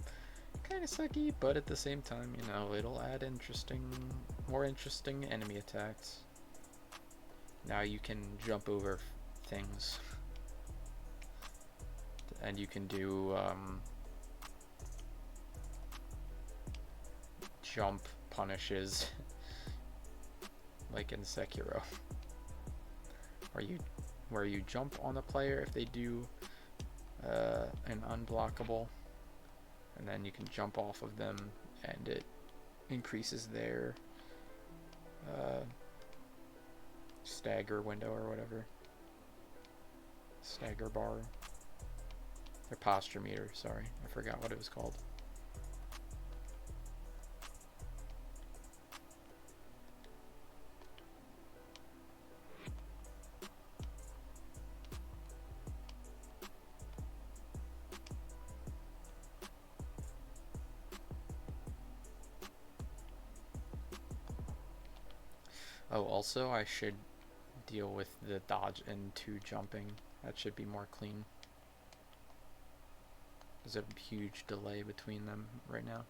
sucky, but at the same time, it'll add more interesting enemy attacks. Now you can jump over things, and you can do jump punishes like in Sekiro, where you jump on the player if they do an unblockable, and then you can jump off of them, and it increases their stagger window or whatever. Stagger bar. Their posture meter, sorry. I forgot what it was called. Oh, also I should deal with the dodge into jumping. That should be more clean. There's a huge delay between them right now.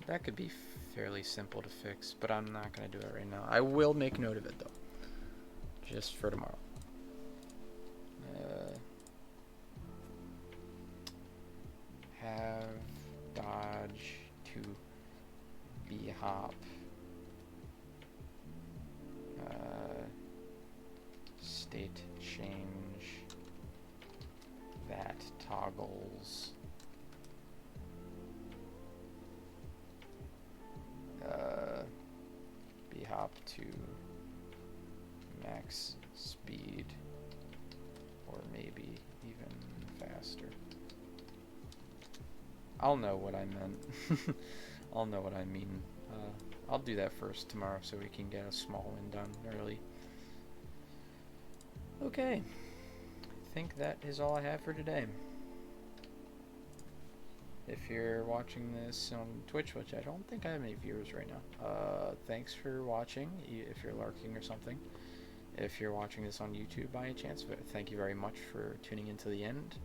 That could be fairly simple to fix, but I'm not going to do it right now. I will make note of it though, just for tomorrow. Have dodge to be hop. State change that toggles max speed, or maybe even faster. I'll know what I meant. I'll know what I mean. I'll do that first tomorrow so we can get a small one done early. Okay, I think that is all I have for today. If you're watching this on Twitch, which I don't think I have any viewers right now, thanks for watching, if you're lurking or something. If you're watching this on YouTube by any chance, thank you very much for tuning in to the end.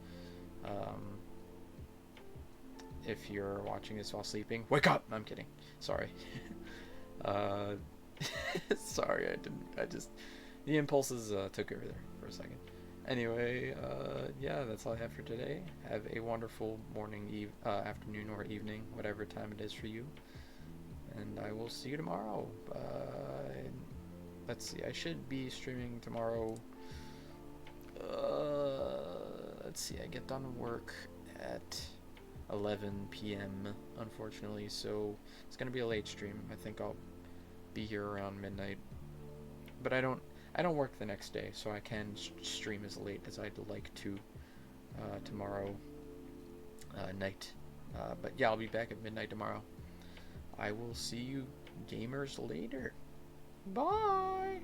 If you're watching this while sleeping, wake up! I'm kidding. Sorry. Sorry, the impulses took over there for a second. Anyway, yeah, that's all I have for today. Have a wonderful morning, afternoon, or evening, whatever time it is for you. And I will see you tomorrow. Let's see, I should be streaming tomorrow. Let's see, I get done work at 11 p.m. unfortunately, so it's gonna be a late stream. I think I'll be here around midnight, but I don't work the next day, so I can stream as late as I'd like to tomorrow night. But yeah, I'll be back at midnight tomorrow. I will see you gamers later. Bye!